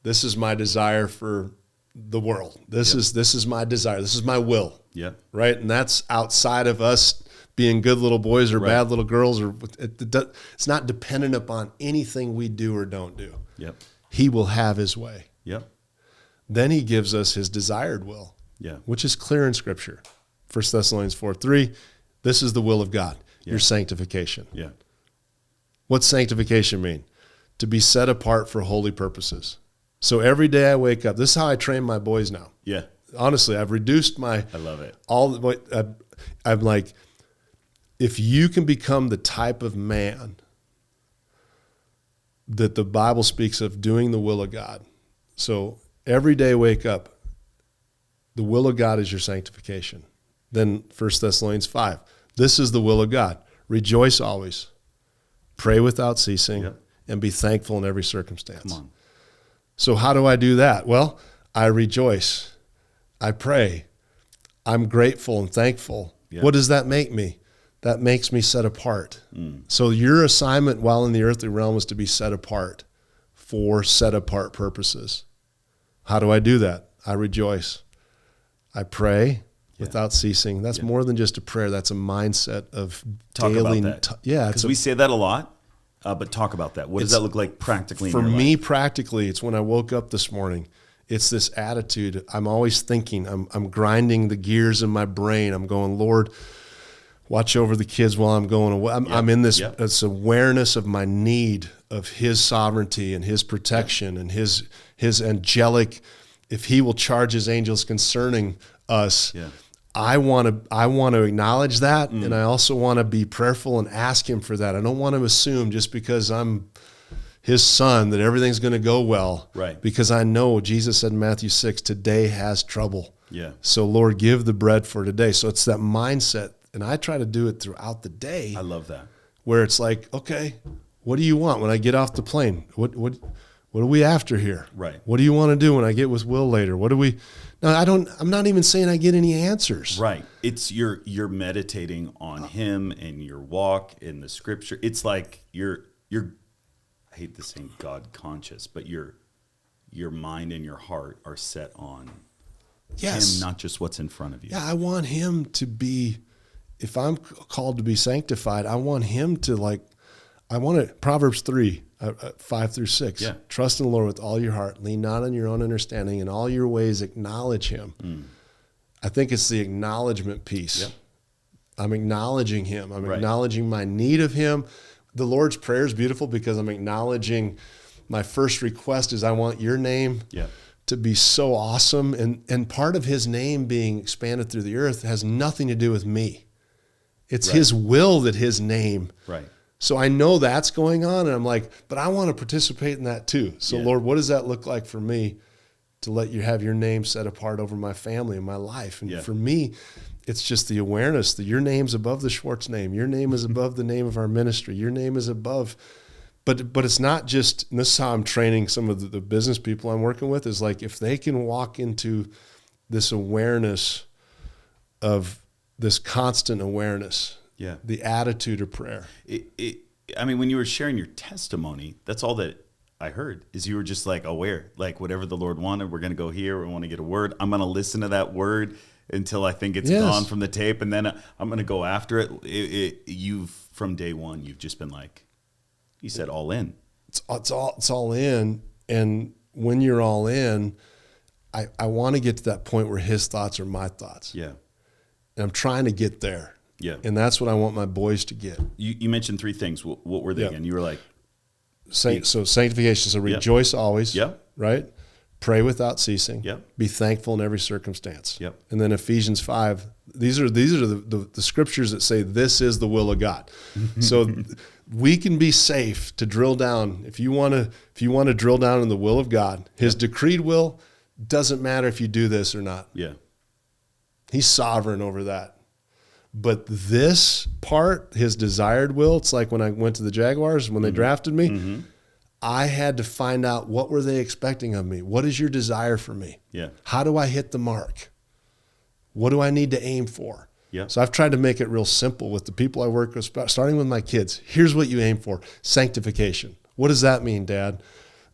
this is my desire for the world. This is my desire. This is my will. Right? And that's outside of us being good little boys or bad little girls, or it's not dependent upon anything we do or don't do. He will have his way. Then he gives us his desired will, which is clear in Scripture. 1 Thessalonians 4:3, this is the will of God, your sanctification. What's sanctification mean? To be set apart for holy purposes. So every day I wake up, this is how I train my boys now. Honestly, I've reduced I love it. I'm like, if you can become the type of man that the Bible speaks of doing the will of God. So every day wake up, the will of God is your sanctification. Then 1 Thessalonians 5, this is the will of God. Rejoice always, pray without ceasing, and be thankful in every circumstance. Come on. So how do I do that? Well, I rejoice, I pray, I'm grateful and thankful. Yeah. What does that make me? That makes me set apart. So your assignment while in the earthly realm is to be set apart for set apart purposes. How do I do that? I rejoice. I pray without ceasing. That's more than just a prayer. That's a mindset of Talk daily. about that. Because we say that a lot, but talk about that. What does that look like practically in for your me, life? practically, it's when I woke up this morning. It's this attitude. I'm always thinking. I'm grinding the gears in my brain. I'm going, Lord, watch over the kids while I'm going away. I'm in this awareness of my need of His sovereignty and His protection and His angelic. If He will charge His angels concerning us, I want to acknowledge that, and I also want to be prayerful and ask Him for that. I don't want to assume just because I'm His son that everything's going to go well. Right. Because I know Jesus said in Matthew 6, today has trouble. Yeah. So Lord, give the bread for today. So it's that mindset, and I try to do it throughout the day. I love that. Where it's like, okay, what do you want when I get off the plane? What are we after here? Right. What do you want to do when I get with Will later? What do we? No, I'm not even saying I get any answers. Right. It's you're meditating on Him and your walk in the Scripture. It's like you're. I hate this saying God conscious, but your mind and your heart are set on Him, not just what's in front of you. Yeah, I want Him to be. If I'm called to be sanctified, I want Him to Proverbs 3, 5 through 6. Yeah. Trust in the Lord with all your heart. Lean not on your own understanding. In all your ways acknowledge Him. I think it's the acknowledgement piece. Yeah. I'm acknowledging Him. I'm acknowledging my need of Him. The Lord's Prayer is beautiful because I'm acknowledging my first request is I want your name to be so awesome. And part of His name being expanded through the earth has nothing to do with me. It's His will that His name. Right. So I know that's going on, and I'm like, but I want to participate in that too. So Lord, what does that look like for me to let you have your name set apart over my family and my life? And for me, it's just the awareness that your name's above the Schwartz name. Your name is above the name of our ministry. Your name is above. But it's not just, and this is how I'm training some of the business people I'm working with, is like if they can walk into this awareness of this constant awareness, the attitude of prayer. I mean, when you were sharing your testimony, that's all that I heard is you were just like aware, like whatever the Lord wanted, we're going to go here. We want to get a word. I'm going to listen to that word until I think it's gone from the tape, and then I'm going to go after it. You've from day one, you've just been like, you said all in. It's all in, and when you're all in, I want to get to that point where His thoughts are my thoughts. Yeah, and I'm trying to get there. Yeah, and that's what I want my boys to get. You mentioned three things. What were they again? You were like, so sanctification. So rejoice always. Yep. Right. Pray without ceasing. Yep. Be thankful in every circumstance. Yep. And then Ephesians 5. These are the scriptures that say this is the will of God. So we can be safe to drill down. If you want to drill down in the will of God, His decreed will, doesn't matter if you do this or not. Yeah. He's sovereign over that. But this part, His desired will, it's like when I went to the Jaguars, when they drafted me, I had to find out what were they expecting of me? What is your desire for me? Yeah. How do I hit the mark? What do I need to aim for? Yeah. So I've tried to make it real simple with the people I work with, starting with my kids. Here's what you aim for: sanctification. What does that mean, Dad?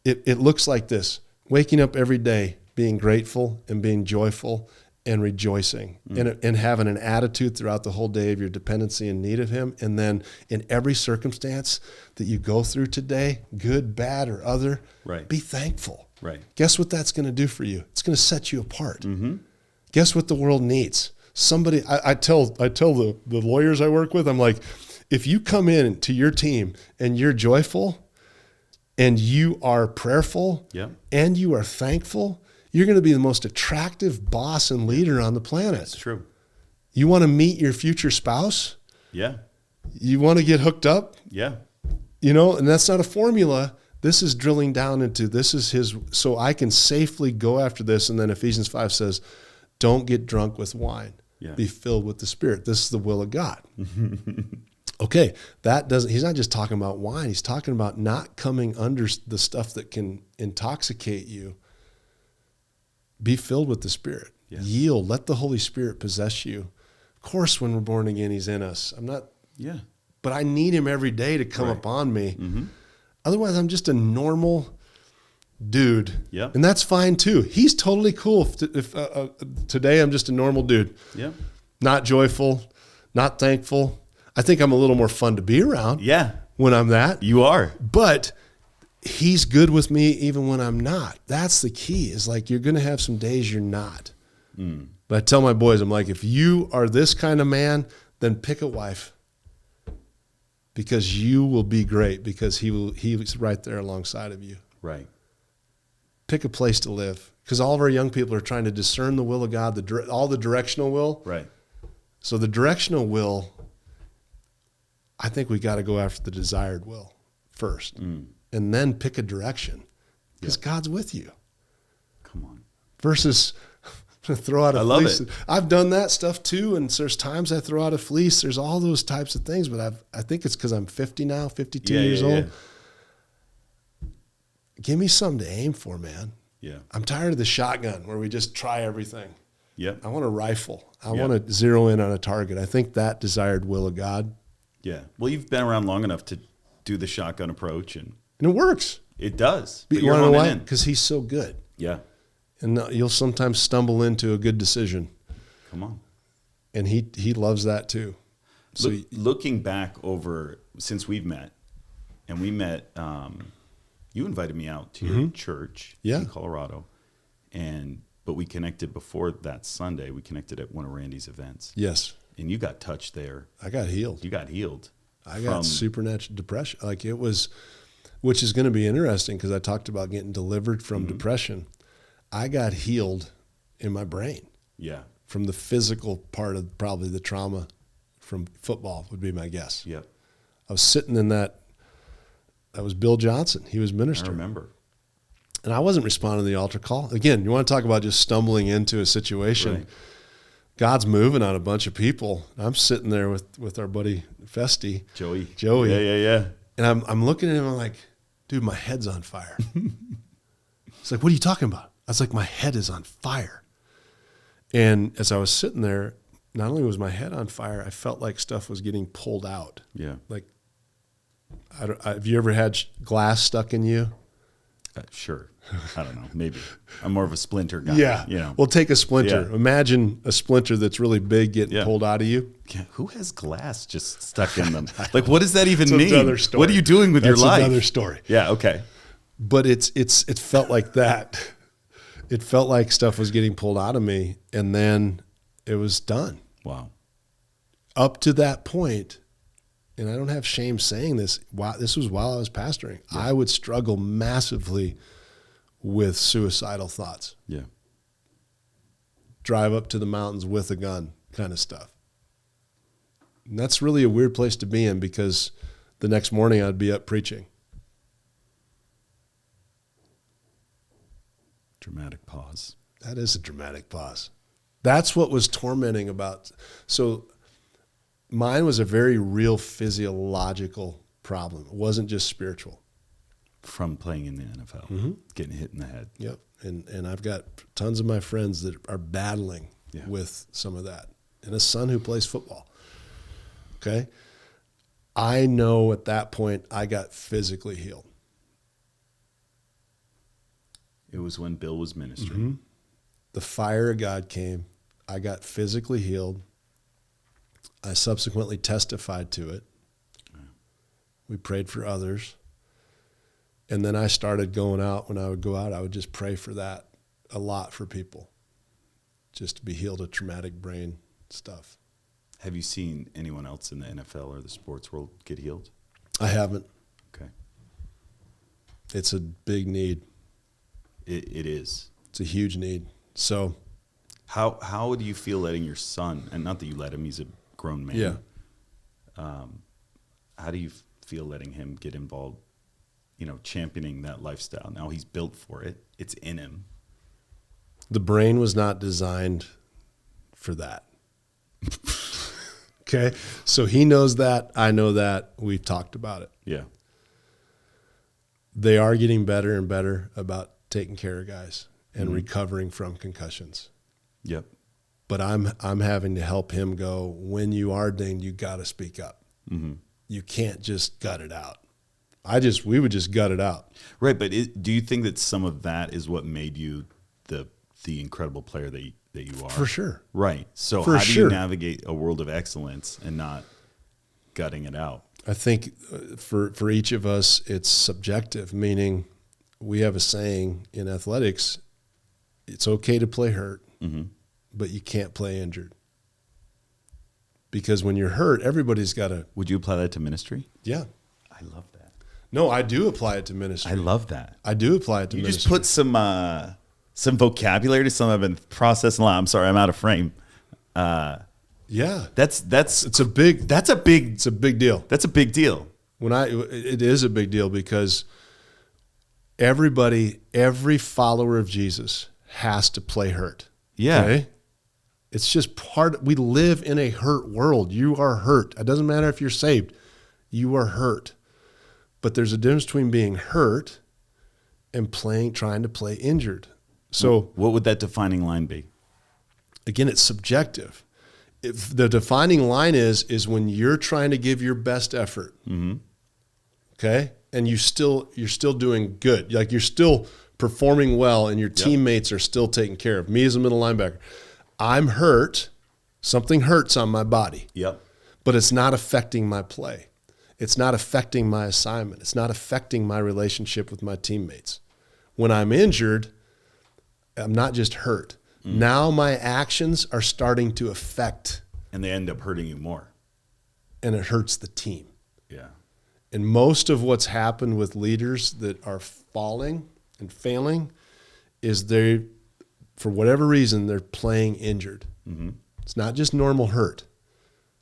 It looks like this: waking up every day, being grateful and being joyful and rejoicing and having an attitude throughout the whole day of your dependency and need of Him. And then in every circumstance that you go through today, good, bad, or other, be thankful. Right. Guess what that's going to do for you? It's going to set you apart. Guess what the world needs? Somebody, I tell the lawyers I work with, I'm like, if you come in to your team and you're joyful and you are prayerful and you are thankful, you're going to be the most attractive boss and leader on the planet. That's true. You want to meet your future spouse? Yeah. You want to get hooked up? Yeah. And that's not a formula. This is drilling down into, this is His, so I can safely go after this. And then Ephesians 5 says, don't get drunk with wine. Yeah. Be filled with the Spirit. This is the will of God. Okay. He's not just talking about wine. He's talking about not coming under the stuff that can intoxicate you. Be filled with the Spirit. Yeah. Yield. Let the Holy Spirit possess you. Of course, when we're born again, he's in us. But I need him every day to come upon me. Mm-hmm. Otherwise, I'm just a normal dude. Yep. And that's fine too. He's totally cool if today I'm just a normal dude. Yep. Not joyful, not thankful. I think I'm a little more fun to be around. Yeah. When I'm that. You are. But he's good with me even when I'm not. That's the key, is like you're going to have some days you're not. Mm. But I tell my boys, I'm like, if you are this kind of man, then pick a wife. Because you will be great, because he's right there alongside of you. Right. Pick a place to live. Because all of our young people are trying to discern the will of God, all the directional will. Right. So the directional will, I think we got to go after the desired will first. And then pick a direction, because God's with you. Come on. Versus throw out a fleece. Love it. I've done that stuff too, and there's times I throw out a fleece. There's all those types of things, but I think it's because I'm 50 now, 52 years old. Yeah. Give me something to aim for, man. Yeah. I'm tired of the shotgun where we just try everything. Yep. I want a rifle. I want to zero in on a target. I think that desired will of God. Yeah. Well, you've been around long enough to do the shotgun approach, and it works. It does. But you want to know why? Because he's so good. Yeah. And you'll sometimes stumble into a good decision. Come on. And he loves that too. So looking back over since we've met, and we met, you invited me out to your church in Colorado, but we connected before that Sunday. We connected at one of Randy's events. Yes. And you got touched there. I got healed. You got healed. I got supernatural depression. Like it was, which is going to be interesting because I talked about getting delivered from depression. I got healed in my brain. Yeah. From the physical part of probably the trauma from football would be my guess. Yep. I was sitting in that was Bill Johnson. He was minister. I remember. And I wasn't responding to the altar call. Again, you want to talk about just stumbling into a situation. Right. God's moving on a bunch of people. I'm sitting there with our buddy Festy. Joey. Yeah. And I'm looking at him, I'm like, dude, my head's on fire. He's like, what are you talking about? I was like, my head is on fire. And as I was sitting there, not only was my head on fire, I felt like stuff was getting pulled out. Yeah. Like, have you ever had glass stuck in you? Sure. I don't know. Maybe. I'm more of a splinter guy. Yeah. You know. Well, take a splinter. Yeah. Imagine a splinter that's really big getting pulled out of you. Yeah. Who has glass just stuck in them? Like, what does that even mean? Another story. What are you doing with your life? That's another story. Yeah. Okay. But it felt like that. It felt like stuff was getting pulled out of me, and then it was done. Wow. Up to that point, and I don't have shame saying this, this was while I was pastoring, I would struggle massively with suicidal thoughts. Yeah. Drive up to the mountains with a gun kind of stuff. And that's really a weird place to be in, because the next morning I'd be up preaching. Dramatic pause. That is a dramatic pause. That's what was tormenting about. So mine was a very real physiological problem. It wasn't just spiritual. From playing in the NFL, getting hit in the head. Yep. And I've got tons of my friends that are battling with some of that. And a son who plays football. Okay. I know at that point I got physically healed. It was when Bill was ministering. The fire of God came. I got physically healed. I subsequently testified to it. We prayed for others. And then I started going out. When I would go out, I would just pray for that a lot for people, just to be healed of traumatic brain stuff. Have you seen anyone else in the NFL or the sports world get healed? I haven't. Okay. It's a big need. It is. It's a huge need. So how do you feel letting your son, and not that you let him, he's a grown man. Yeah. How do you feel letting him get involved, championing that lifestyle? Now he's built for it. It's in him. The brain was not designed for that. Okay. So he knows that. I know that. We've talked about it. Yeah. They are getting better and better about taking care of guys and recovering from concussions. Yep. But I'm having to help him go, when you are dinged, you got to speak up. Mm-hmm. You can't just gut it out. We would just gut it out. Right. But do you think that some of that is what made you the incredible player that you are? For sure. Right. So For how do sure. you navigate a world of excellence and not gutting it out? I think for each of us, it's subjective, meaning we have a saying in athletics, it's okay to play hurt, Mm-hmm. but you can't play injured. Because when you're hurt, everybody's got to. Would you apply that to ministry? Yeah. I love that. No, I do apply it to ministry. I love that. I do apply it to You ministry. just put some vocabulary to some I've been processing a lot. I'm sorry, I'm out of frame. Yeah. That's It's a big deal. That's a big deal. It is a big deal because every follower of Jesus has to play hurt. Yeah. Okay? It's just we live in a hurt world. You are hurt. It doesn't matter if you're saved. You are hurt. But there's a difference between being hurt and trying to play injured. So what would that defining line be? Again, it's subjective. If the defining line is when you're trying to give your best effort, Mm-hmm. okay, and you're still doing good, like you're still performing well, and your teammates are still taken care of. Me as a middle linebacker, I'm hurt. Something hurts on my body. Yep. But it's not affecting my play. It's not affecting my assignment. It's not affecting my relationship with my teammates. When I'm injured, I'm not just hurt. Now my actions are starting to affect. And they end up hurting you more. And it hurts the team. Yeah. And most of what's happened with leaders that are falling and failing is for whatever reason, they're playing injured. Mm-hmm. It's not just normal hurt.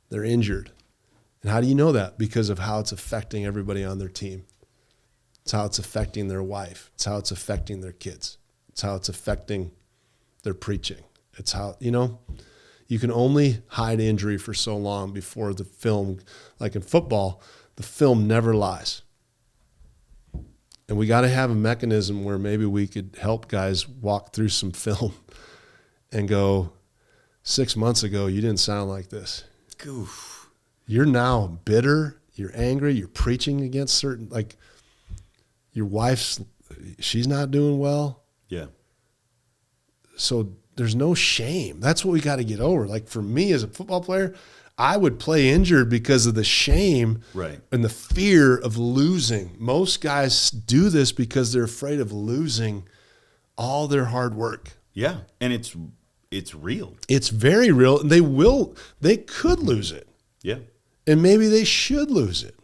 They're injured. And how do you know that? Because of how it's affecting everybody on their team. It's how it's affecting their wife. It's how it's affecting their kids. It's how it's affecting their preaching. It's how, you can only hide injury for so long before the film, like in football, the film never lies. And we got to have a mechanism where maybe we could help guys walk through some film and go, 6 months ago, you didn't sound like this. Goof. You're now bitter. You're angry. You're preaching against certain, like your wife's, she's not doing well. Yeah. So there's no shame. That's what we got to get over. Like for me as a football player, I would play injured because of the shame and the fear of losing. Most guys do this because they're afraid of losing all their hard work. Yeah, and it's real. It's very real. They could lose it. Yeah. And maybe they should lose it.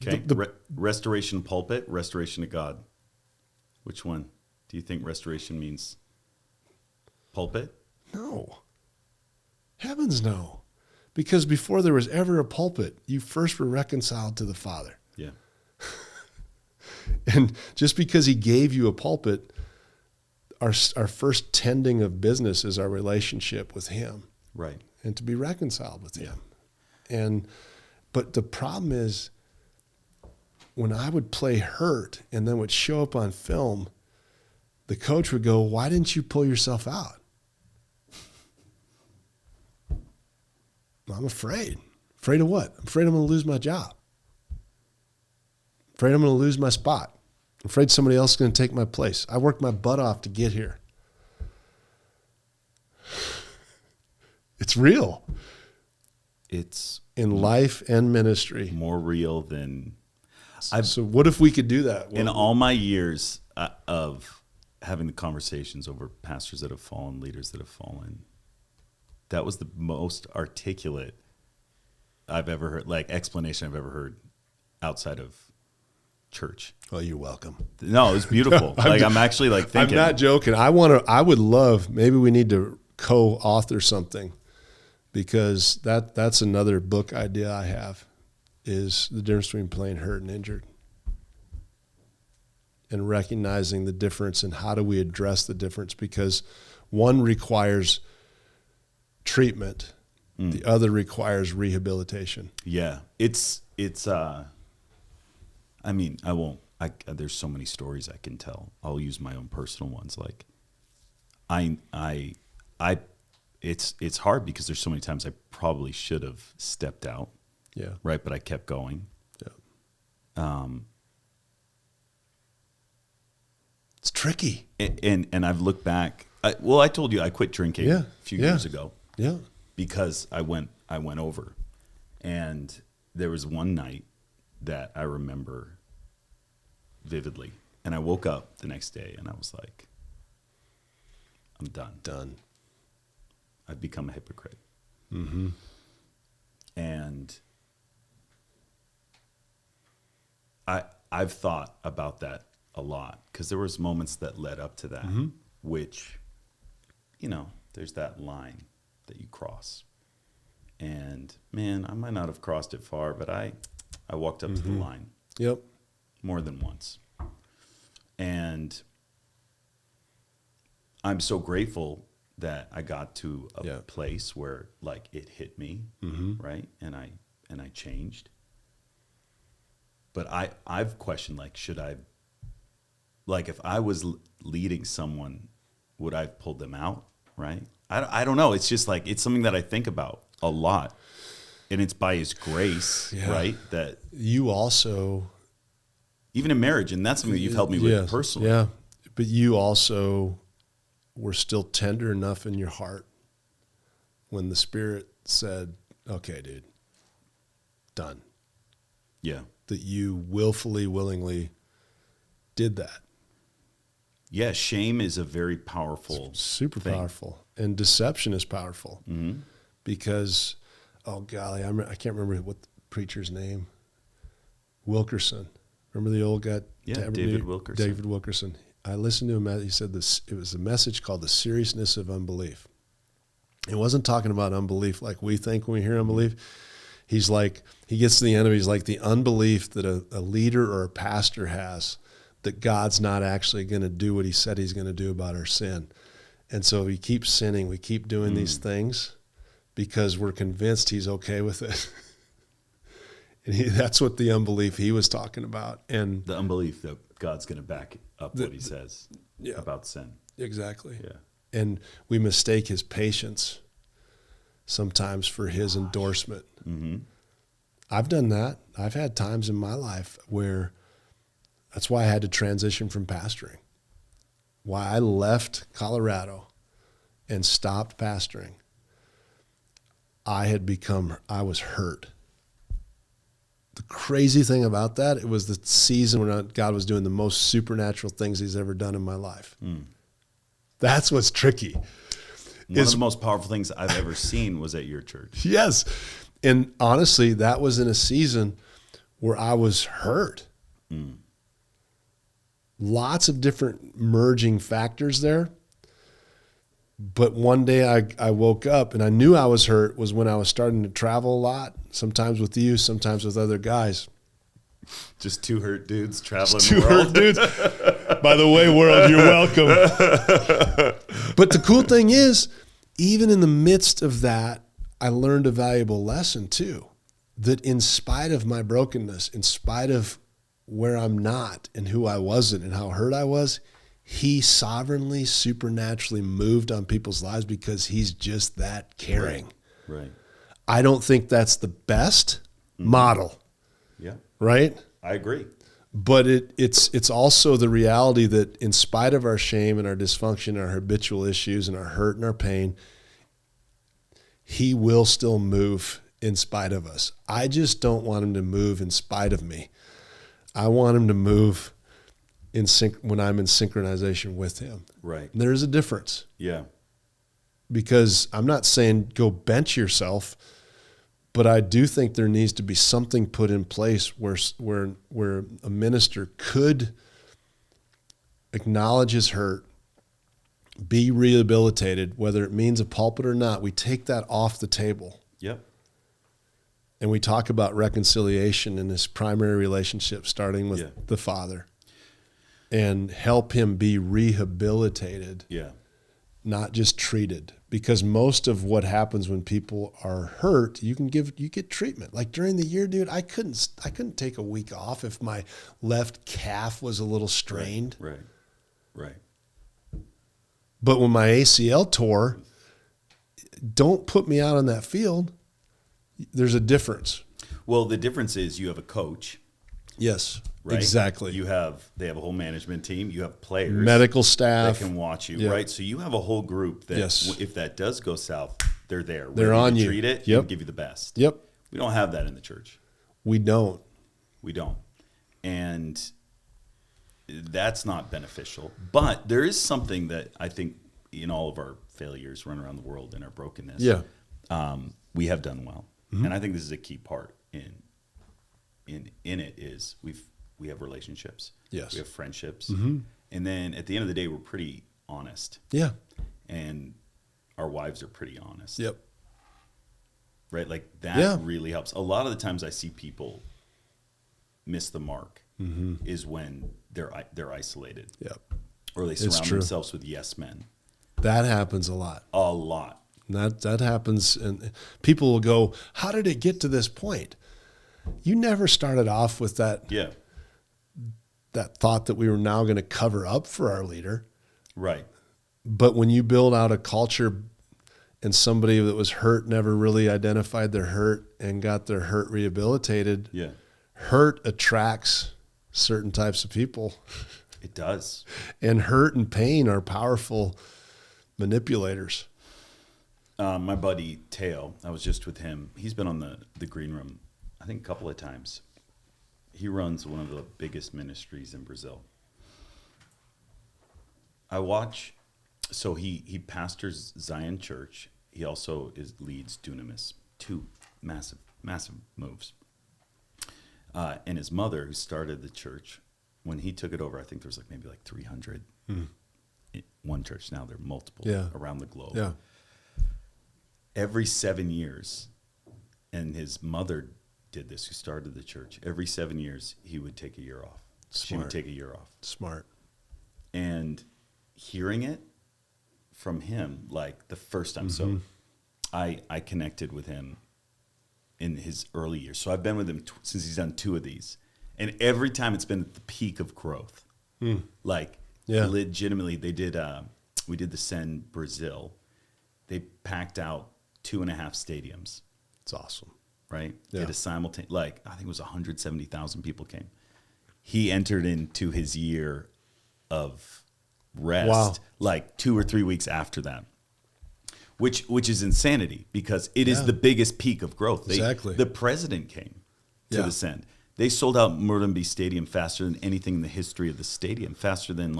Okay. Restoration pulpit, restoration to God. Which one do you think restoration means? Pulpit? No. Heavens no. Because before there was ever a pulpit, you first were reconciled to the Father. Yeah. And just because he gave you a pulpit, our first tending of business is our relationship with him. Right. And to be reconciled with him. But the problem is when I would play hurt and then would show up on film, the coach would go, "Why didn't you pull yourself out?" I'm afraid. Afraid of what? I'm afraid I'm going to lose my job. Afraid I'm going to lose my spot. I'm afraid somebody else is going to take my place. I worked my butt off to get here. It's real. It's in life and ministry. More real than... So what if we could do that? In all my years of having the conversations over pastors that have fallen, leaders that have fallen, that was the most articulate I've ever heard, like explanation I've ever heard outside of church. Oh, you're welcome. No, it was beautiful. I'm actually like thinking. I'm not joking. I would love, maybe we need to co-author something, because that's another book idea I have, is the difference between playing hurt and injured. And recognizing the difference and how do we address the difference, because one requires treatment, the other requires rehabilitation. Yeah. There's so many stories I can tell. I'll use my own personal ones. Like, it's hard because there's so many times I probably should have stepped out. Yeah. Right. But I kept going. Yeah. It's tricky. And I've looked back. I told you I quit drinking a few years ago. Yeah. Because I went over, and there was one night that I remember vividly, and I woke up the next day and I was like, I'm done. I've become a hypocrite. Mm-hmm. And I've thought about that a lot, because there was moments that led up to that, which, there's that line that you cross. And man, I might not have crossed it far, but I walked up to the line. Yep. More than once. And I'm so grateful that I got to a place where like it hit me, right? And I changed. But I've questioned, like, should I, like, if I was leading someone, would I have pulled them out, right? I don't know. It's just like, it's something that I think about a lot. And it's by his grace, right? That you also, even in marriage, and that's something that you've helped me with personally. Yeah. But you also were still tender enough in your heart when the Spirit said, okay, dude, done. Yeah. That you willfully, willingly did that. Yeah, shame is a very powerful super thing. Powerful. And deception is powerful. Because, oh golly, I can't remember what the preacher's name. Wilkerson. Remember the old guy? Yeah, David Wilkerson. David Wilkerson. I listened to him. He said this. It was a message called "The Seriousness of Unbelief." It wasn't talking about unbelief like we think when we hear unbelief. He's like, he gets to the end of it, he's like, the unbelief that a leader or a pastor has that God's not actually going to do what he said he's going to do about our sin. And so we keep sinning. We keep doing these things because we're convinced he's okay with it. And that's what the unbelief he was talking about. And the unbelief that God's going to back up what he says about sin. Exactly. Yeah. And we mistake his patience sometimes for his endorsement. I've done that. I've had times in my life where that's why I had to transition from pastoring. Why I left Colorado and stopped pastoring. I was hurt. The crazy thing about that, it was the season when God was doing the most supernatural things he's ever done in my life. That's what's tricky. One of the most powerful things I've ever seen was at your church. Yes. And honestly, that was in a season where I was hurt. Lots of different merging factors there. But one day I woke up and I knew I was hurt was when I was starting to travel a lot, sometimes with you, sometimes with other guys. Just two hurt dudes traveling Two the world. hurt dudes. By the way, world, you're welcome. But the cool thing is, even in the midst of that, I learned a valuable lesson too, that in spite of my brokenness, in spite of where I'm not and who I wasn't and how hurt I was, he sovereignly, supernaturally moved on people's lives because he's just that caring. Right. I don't think that's the best model. Yeah. Right? I agree. But it's also the reality that in spite of our shame and our dysfunction, our habitual issues and our hurt and our pain, he will still move in spite of us. I just don't want him to move in spite of me. I want him to move when I'm in synchronization with him. Right. And there's a difference. Yeah. Because I'm not saying go bench yourself, but I do think there needs to be something put in place where a minister could acknowledge his hurt, be rehabilitated, whether it means a pulpit or not. We take that off the table. Yep. And we talk about reconciliation in his primary relationship, starting with the Father, and help him be rehabilitated, not just treated. Because most of what happens when people are hurt, you get treatment. Like during the year, dude, I couldn't take a week off if my left calf was a little strained. Right. But when my ACL tore, don't put me out on that field. There's a difference. Well, the difference is you have a coach. Yes, right? Exactly. They have a whole management team. You have players, medical staff that can watch you, right? So you have a whole group that, if that does go south, they're there. They're on you. Treat it Yep. and give you the best. Yep. We don't have that in the church. We don't. And that's not beneficial. But there is something that I think in all of our failures run around the world and our brokenness, we have done well. Mm-hmm. And I think this is a key part in it is we have relationships. Yes. We have friendships. Mm-hmm. And then at the end of the day, we're pretty honest. Yeah. And our wives are pretty honest. Yep. Right? Like that really helps. A lot of the times I see people miss the mark is when they're isolated. Yep. Or they surround themselves with yes men. That happens a lot. A lot. That happens, and people will go, how did it get to this point? You never started off with that thought that we were now going to cover up for our leader. Right. But when you build out a culture and somebody that was hurt never really identified their hurt and got their hurt rehabilitated, hurt attracts certain types of people. It does. And hurt and pain are powerful manipulators. My buddy Teo, I was just with him. He's been on the green room, I think, a couple of times. He runs one of the biggest ministries in Brazil. I watch, so he pastors Zion Church. He also leads Dunamis, 2 massive moves. And his mother, who started the church, when he took it over, I think there was maybe 300 in one church. Now there are multiple around the globe. Yeah. Every 7 years, and his mother did this, who started the church. Every 7 years, he would take a year off. Smart. She would take a year off. Smart. And hearing it from him, the first time, so I connected with him in his early years. So I've been with him since he's done 2 of these. And every time it's been at the peak of growth. Legitimately, we did the Send Brazil. They packed out 2.5 stadiums. It's awesome. Right? Yeah. Did a simultaneous, I think it was 170,000 people came. He entered into his year of rest, 2 or 3 weeks after that. Which is insanity, because it is the biggest peak of growth. Exactly. The president came to the Send. They sold out Morumbi Stadium faster than anything in the history of the stadium, faster than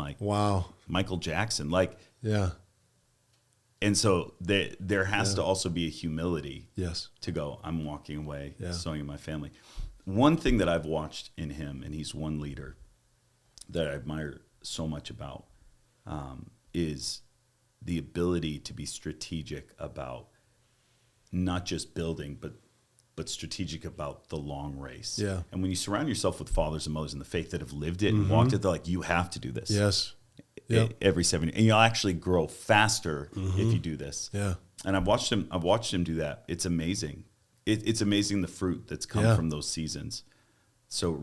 Michael Jackson. And so there has to also be a humility to go, I'm walking away, sowing in my family. One thing that I've watched in him, and he's one leader that I admire so much about, is the ability to be strategic about not just building, but strategic about the long race. Yeah. And when you surround yourself with fathers and mothers in the faith that have lived it and walked it, they're like, you have to do this. Yes. Yep. Every 7 years. And you'll actually grow faster if you do this. Yeah. And I've watched him do that. It's amazing. It's amazing the fruit that's come from those seasons. So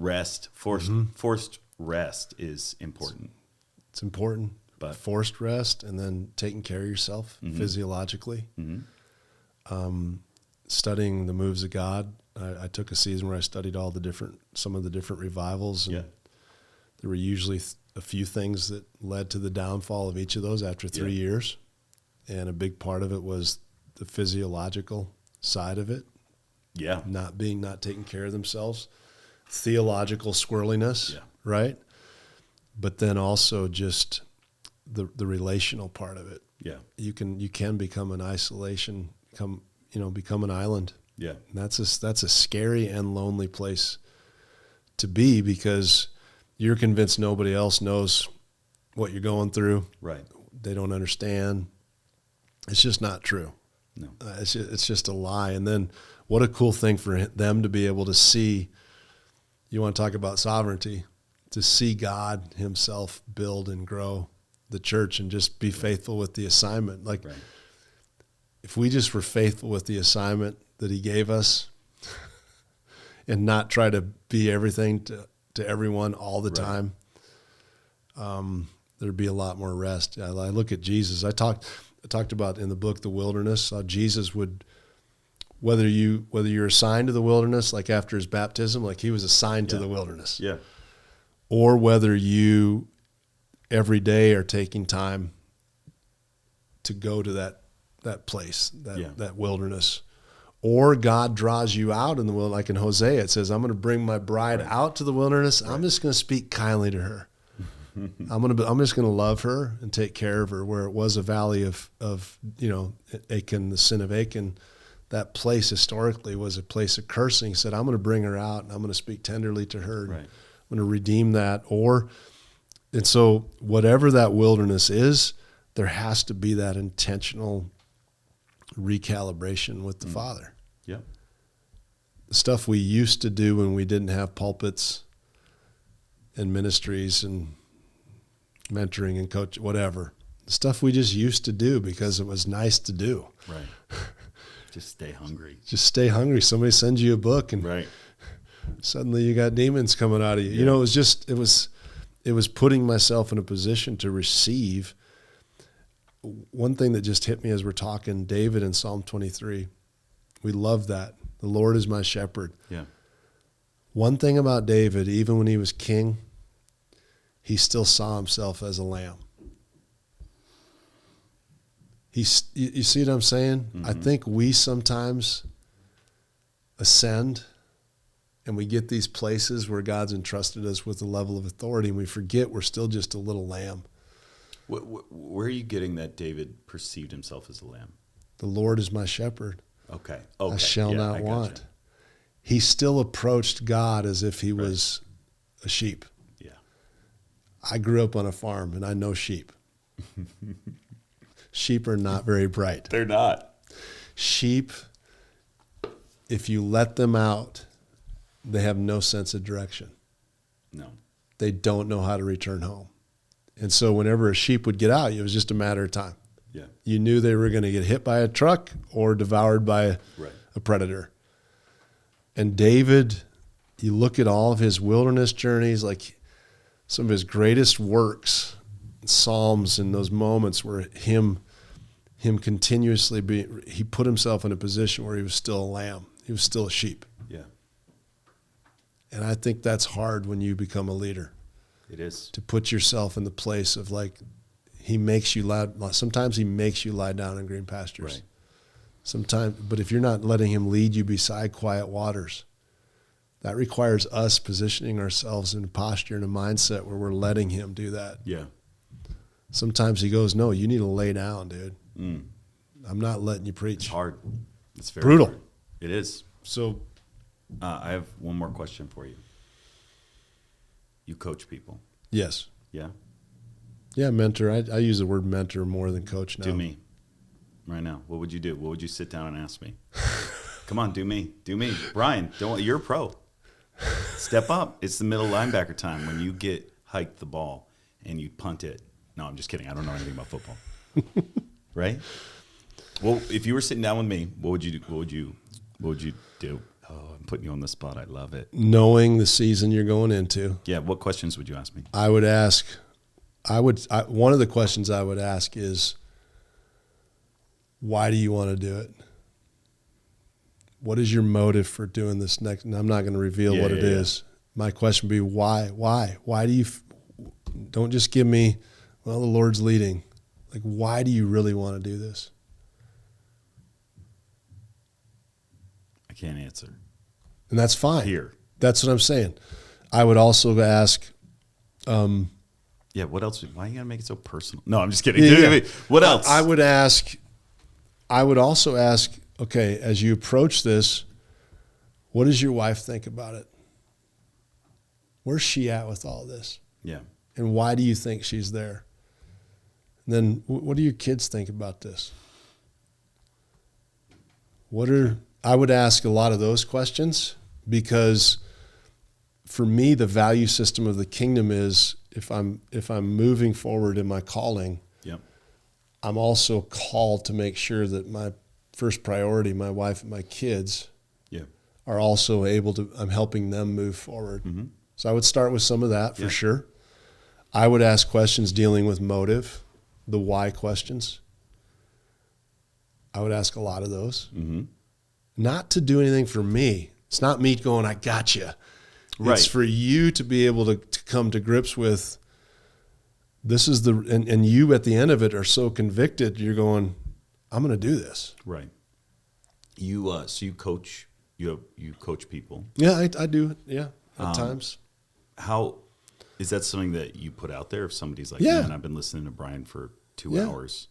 forced rest is important. It's important. But forced rest, and then taking care of yourself physiologically. Studying the moves of God. I took a season where I studied some of the different revivals, and there were usually a few things that led to the downfall of each of those after 3 years, and a big part of it was the physiological side of it. Yeah, not taking care of themselves, theological squirreliness, right? But then also just the relational part of it. Yeah, you can become an isolation, become an island. Yeah, and that's a scary and lonely place to be, because you're convinced nobody else knows what you're going through. Right. They don't understand. It's just not true. No. It's just a lie. And then what a cool thing for them to be able to see. You want to talk about sovereignty, to see God himself build and grow the church and just be faithful with the assignment. If we just were faithful with the assignment that he gave us and not try to be everything to everyone all the time, there'd be a lot more rest. I look at Jesus. I talked about in the book, The Wilderness, how Jesus would, whether you're assigned to the wilderness, like after his baptism, like he was assigned to the wilderness. Yeah. Or whether you every day are taking time to go to that place, that wilderness. Or God draws you out in the wilderness, like in Hosea, it says, I'm going to bring my bride out to the wilderness. I'm just going to speak kindly to her. I'm just going to love her and take care of her. Where it was a valley of Achan, the sin of Achan, that place historically was a place of cursing. He said, I'm going to bring her out and I'm going to speak tenderly to her. Right. I'm going to redeem that. And so whatever that wilderness is, there has to be that intentional recalibration with the Father. Yeah. The stuff we used to do when we didn't have pulpits and ministries and mentoring and coach, whatever. The stuff we just used to do because it was nice to do. Right. Just stay hungry. Just stay hungry. Somebody sends you a book and suddenly you got demons coming out of you. Yeah. It was putting myself in a position to receive. One thing that just hit me as we're talking, David in Psalm 23, we love that. The Lord is my shepherd. Yeah. One thing about David, even when he was king, he still saw himself as a lamb. You see what I'm saying? Mm-hmm. I think we sometimes ascend and we get these places where God's entrusted us with a level of authority and we forget we're still just a little lamb. Where are you getting that David perceived himself as a lamb? The Lord is my shepherd. Okay. I shall not want. Gotcha. He still approached God as if he was a sheep. Yeah. I grew up on a farm and I know sheep. Sheep are not very bright. They're not. Sheep, if you let them out, they have no sense of direction. No. They don't know how to return home. And so whenever a sheep would get out, it was just a matter of time. Yeah. You knew they were going to get hit by a truck or devoured by a predator. And David, you look at all of his wilderness journeys, like some of his greatest works, Psalms, and those moments where him continuously he put himself in a position where he was still a lamb. He was still a sheep. Yeah. And I think that's hard when you become a leader. It is. To put yourself in the place of like, he makes you lie. Sometimes he makes you lie down in green pastures. Right. Sometimes, but if you're not letting him lead you beside quiet waters, that requires us positioning ourselves in a posture and a mindset where we're letting him do that. Yeah. Sometimes he goes, no, you need to lay down, dude. I'm not letting you preach. It's hard. It's very brutal. Hard. It is. So I have one more question for you. You coach people. Yes. Yeah? Yeah, mentor. I use the word mentor more than coach now. Do me. Right now. What would you do? What would you sit down and ask me? Come on, do me. Do me. Bryan, you're a pro. Step up. It's the middle linebacker time when you get hiked the ball and you punt it. No, I'm just kidding. I don't know anything about football. Right? Well, if you were sitting down with me, what would you do? What would you do? Oh, I'm putting you on the spot. I love it. Knowing the season you're going into. Yeah. What questions would you ask me? One of the questions I would ask is, why do you want to do it? What is your motive for doing this next? And I'm not going to reveal what it is. My question would be, why? Why do you, don't just give me, well, the Lord's leading. Like, why do you really want to do this? I can't answer. And that's fine. Here. That's what I'm saying. I would also ask. Yeah, what else? Why are you going to make it so personal? No, I'm just kidding. Yeah. What else? I would also ask, okay, as you approach this, what does your wife think about it? Where's she at with all this? Yeah. And why do you think she's there? And then what do your kids think about this? I would ask a lot of those questions, because for me, the value system of the kingdom is if I'm moving forward in my calling, I'm also called to make sure that my first priority, my wife and my kids, are also able to, I'm helping them move forward. Mm-hmm. So I would start with some of that for sure. I would ask questions dealing with motive, the why questions. I would ask a lot of those. Mm-hmm. Not to do anything for me. It's not me going, I got you. Right. It's for you to be able to come to grips with this is and you at the end of it are so convicted, you're going, I'm going to do this. Right. You so you coach people. Yeah, I do. Yeah, at times. How is that something that you put out there? If somebody's like, yeah, man, I've been listening to Bryan for 2 hours.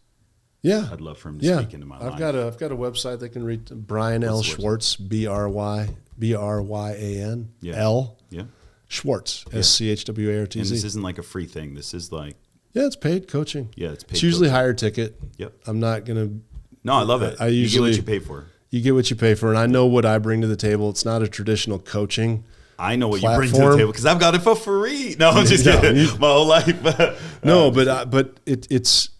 Yeah, I'd love for him to speak into my life. I've got a website they can read. Bryan L. Schwartz, Bryan L. Yeah. Schwartz, SCHWARTZ. And this isn't like a free thing. This is like, yeah, it's paid coaching. Yeah, it's paid. It's usually coaching. higher ticket. Yep. I'm not gonna. No, I love it. I usually you get what you pay for. You get what you pay for, and I know what I bring to the table. It's not a traditional coaching. I know what you bring to the table because I've got it for free. No, I'm just kidding. My whole life. But it's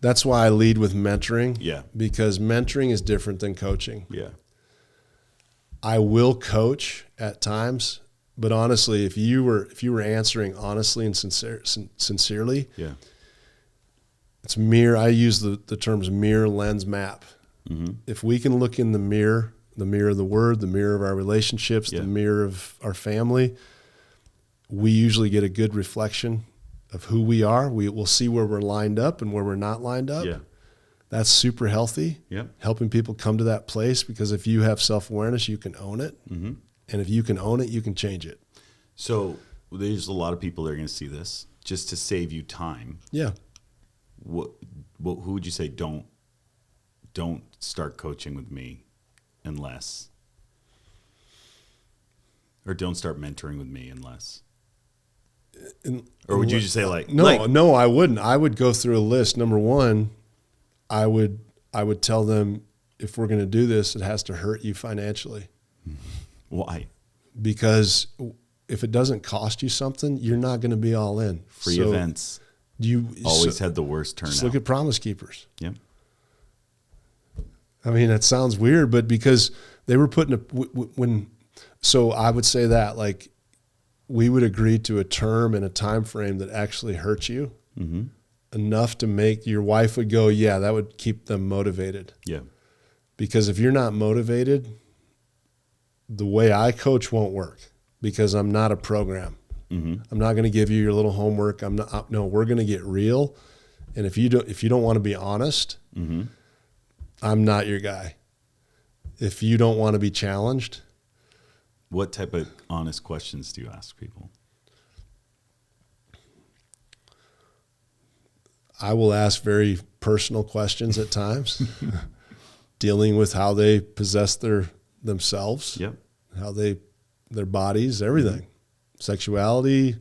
that's why I lead with mentoring. Yeah. Because mentoring is different than coaching. Yeah. I will coach at times, but honestly, if you were answering honestly and sincerely, yeah, it's mirror. I use the terms mirror, lens, map. Mm-hmm. If we can look in the mirror of the Word, the mirror of our relationships, the mirror of our family, we usually get a good reflection of who we are. We'll see where we're lined up and where we're not lined up. Yeah. That's super healthy. Yeah. Helping people come to that place, because if you have self-awareness, you can own it. Mm-hmm. And if you can own it, you can change it. So there's a lot of people that are going to see this just to save you time. Yeah. Who would you say don't start coaching with me unless, or don't start mentoring with me unless? Or would you just say no, I wouldn't. I would go through a list. Number one, I would tell them, if we're going to do this, it has to hurt you financially. Why? Because if it doesn't cost you something, you're not going to be all in. Free events. You always had the worst turnout. Just look at Promise Keepers. Yep. I mean, it sounds weird, but because they were putting so I would say that, like, we would agree to a term and a time frame that actually hurts you enough to make your wife would go, yeah, that would keep them motivated. Yeah. Because if you're not motivated, the way I coach won't work, because I'm not a program. Mm-hmm. I'm not going to give you your little homework. No, we're going to get real. And if you don't want to be honest, I'm not your guy. If you don't want to be challenged. What type of honest questions do you ask people? I will ask very personal questions at times, dealing with how they possess themselves, how their bodies, everything, sexuality,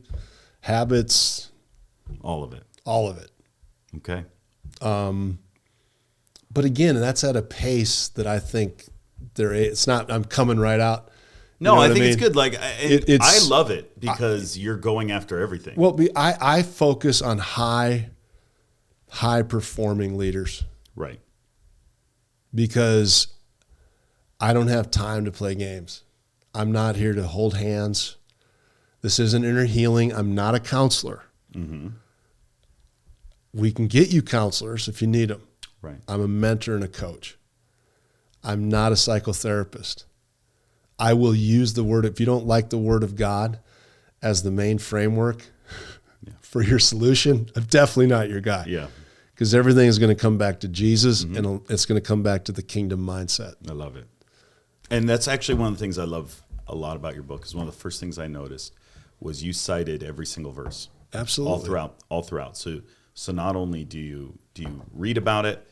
habits, all of it. Okay. But again, that's at a pace that I think it's not, I'm coming right out. No, I think it's good. Like, I love it because you're going after everything. Well, I focus on high performing leaders. Right. Because I don't have time to play games. I'm not here to hold hands. This isn't inner healing. I'm not a counselor. Mm-hmm. We can get you counselors if you need them. Right. I'm a mentor and a coach. I'm not a psychotherapist. I will use the word, if you don't like the Word of God as the main framework for your solution, I'm definitely not your guy. Yeah. Because everything is going to come back to Jesus, and it's going to come back to the kingdom mindset. I love it. And that's actually one of the things I love a lot about your book, is one of the first things I noticed was you cited every single verse. Absolutely. All throughout. So not only do you read about it,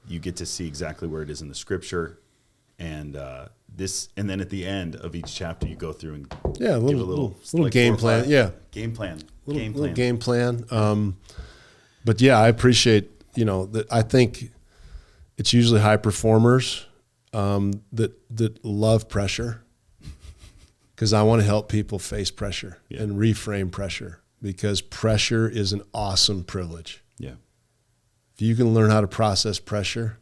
you get to see exactly where it is in the scripture, and then at the end of each chapter you go through and give a little like game plan. Game plan. Little game plan. But yeah, I appreciate, that. I think it's usually high performers that love pressure, because I want to help people face pressure and reframe pressure, because pressure is an awesome privilege. Yeah. If you can learn how to process pressure,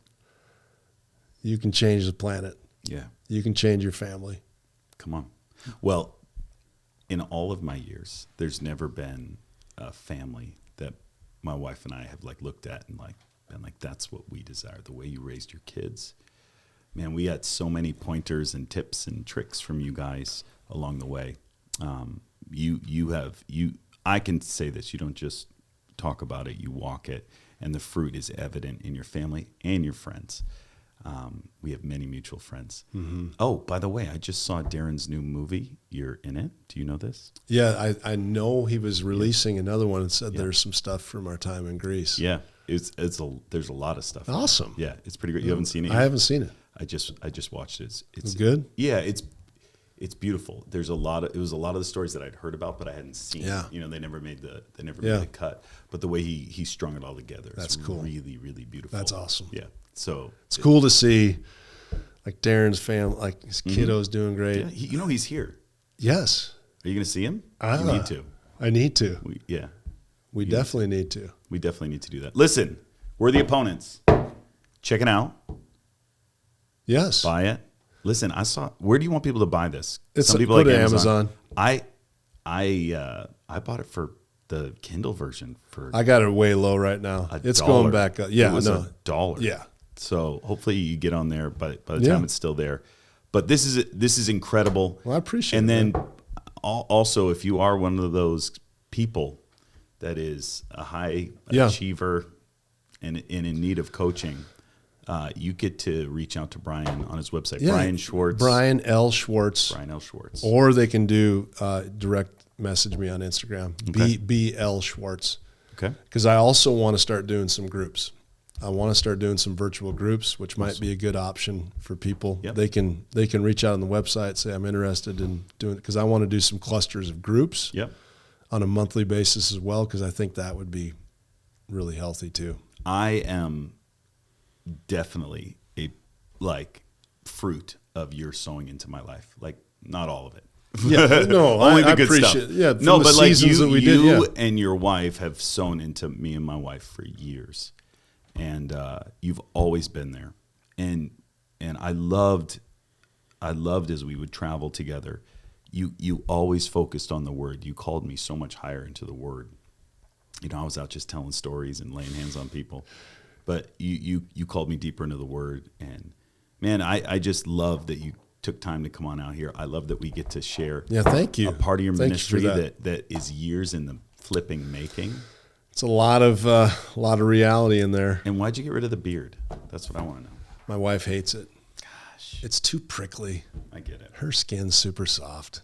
you can change the planet. Yeah. You can change your family. Come on. Well, in all of my years, there's never been family that my wife and I have like looked at and like been like, that's what we desire. The way you raised your kids, man. We had so many pointers and tips and tricks from you guys along the way. I can say this: you don't just talk about it, you walk it, and the fruit is evident in your family and your friends. We have many mutual friends. Mm-hmm. Oh, by the way, I just saw Darren's new movie. You're in it. Do you know this? Yeah, I know he was releasing another one and said there's some stuff from our time in Greece. Yeah, there's a lot of stuff. Awesome. Yeah, it's pretty great. You haven't seen it yet? I haven't seen it. I just watched it. It's good? Yeah, it's beautiful. It was a lot of the stories that I'd heard about, but I hadn't seen. Yeah. They never made the cut. But the way he strung it all together, that's cool. Really, really beautiful. That's awesome. Yeah. So it's cool to see, like Darren's family, like his kiddo's doing great. Yeah, he's here. Yes. Are you going to see him? You need to. I need to. We definitely need to. We definitely need to do that. Listen, we're the opponents. Check it out. Yes. Buy it. Listen, where do you want people to buy this? Some people like Amazon. I bought it for the Kindle version I got it way low right now. It's going back up. Yeah, it was $1. Yeah. So hopefully you get on there, but by the time it's still there. But this is incredible. Well, I appreciate it. And then also, if you are one of those people that is a high achiever and in need of coaching, you get to reach out to Bryan on his website, Bryan Schwartz. Bryan L. Schwartz. Bryan L. Schwartz. Or they can do direct message me on Instagram, Okay. BL Schwartz. Okay. Because I also want to start doing some groups. I want to start doing some virtual groups, which might be a good option for people. Yep. They can reach out on the website, say I'm interested in doing it, because I want to do some clusters of groups on a monthly basis as well, because I think that would be really healthy too. I am definitely a fruit of your sowing into my life. Like, not all of it. Yeah, no, only I the good appreciate stuff. Yeah, no, but like you and your wife have sown into me and my wife for years, and you've always been there. And I loved as we would travel together. You always focused on the Word. You called me so much higher into the Word. I was out just telling stories and laying hands on people, but you called me deeper into the Word. And man, I just love that you took time to come on out here. I love that we get to share thank you. A part of your ministry you that is years in the flipping making. It's a lot of reality in there. And why'd you get rid of the beard? That's what I want to know. My wife hates it. Gosh. It's too prickly. I get it. Her skin's super soft.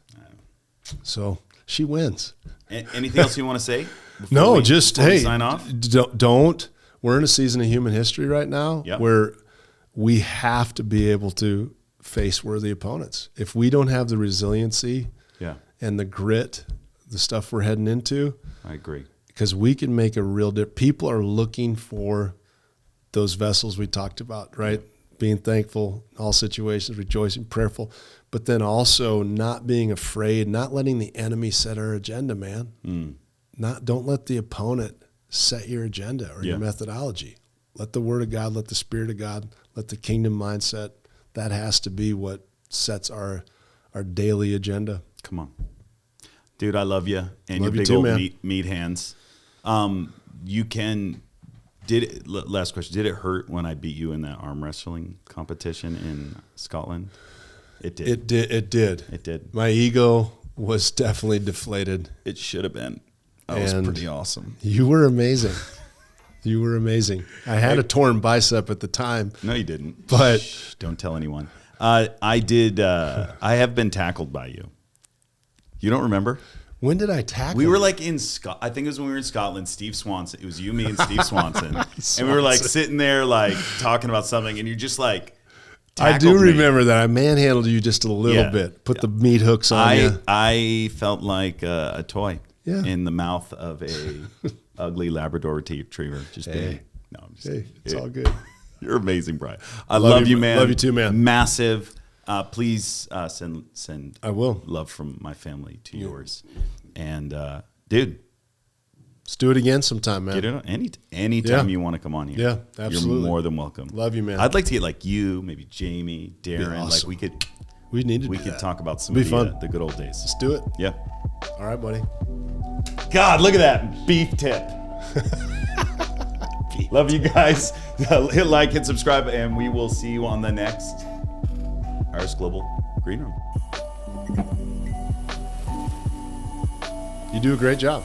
So she wins. Anything else you want to say? No, we sign off? Don't. We're in a season of human history right now where we have to be able to face worthy opponents. If we don't have the resiliency and the grit, the stuff we're heading into, I agree. Because we can make a real difference. People are looking for those vessels we talked about, right? Being thankful in all situations, rejoicing, prayerful, but then also not being afraid, not letting the enemy set our agenda, man. Don't let the opponent set your agenda or your methodology. Let the Word of God, let the Spirit of God, let the kingdom mindset. That has to be what sets our daily agenda. Come on. Dude, I love you. And love your big too, old man. meat hands. Last question. Did it hurt when I beat you in that arm wrestling competition in Scotland? It did. It did. My ego was definitely deflated. It should have been. That was pretty awesome. You were amazing. You were amazing. I had a torn bicep at the time. No, you didn't. But shh, don't tell anyone. I did. I have been tackled by you. You don't remember? When did I tackle? We were like in I think it was when we were in Scotland. Steve Swanson. It was you, me, and Steve Swanson. And we were like sitting there, like talking about something, and you're just like. I do remember that. I manhandled you just a little bit. Put the meat hooks on you. I felt like a toy in the mouth of a ugly Labrador retriever. Just being. No, I'm just. Hey, it's all good. You're amazing, Bryan. I love you, man. Love you too, man. Massive. Please send. I will. Love from my family to yours, and dude. Let's do it again sometime, man. Get it anytime you want to come on here. Yeah, absolutely. You're more than welcome. Love you, man. I'd like to get like you, maybe Jamie, Darren. Awesome. Like we could talk about some Be of fun. The good old days. Let's do it. Yeah. All right, buddy. God, look at that beef tip. Love you guys. Hit like, hit subscribe, and we will see you on the next Iris Global Green Room. You do a great job.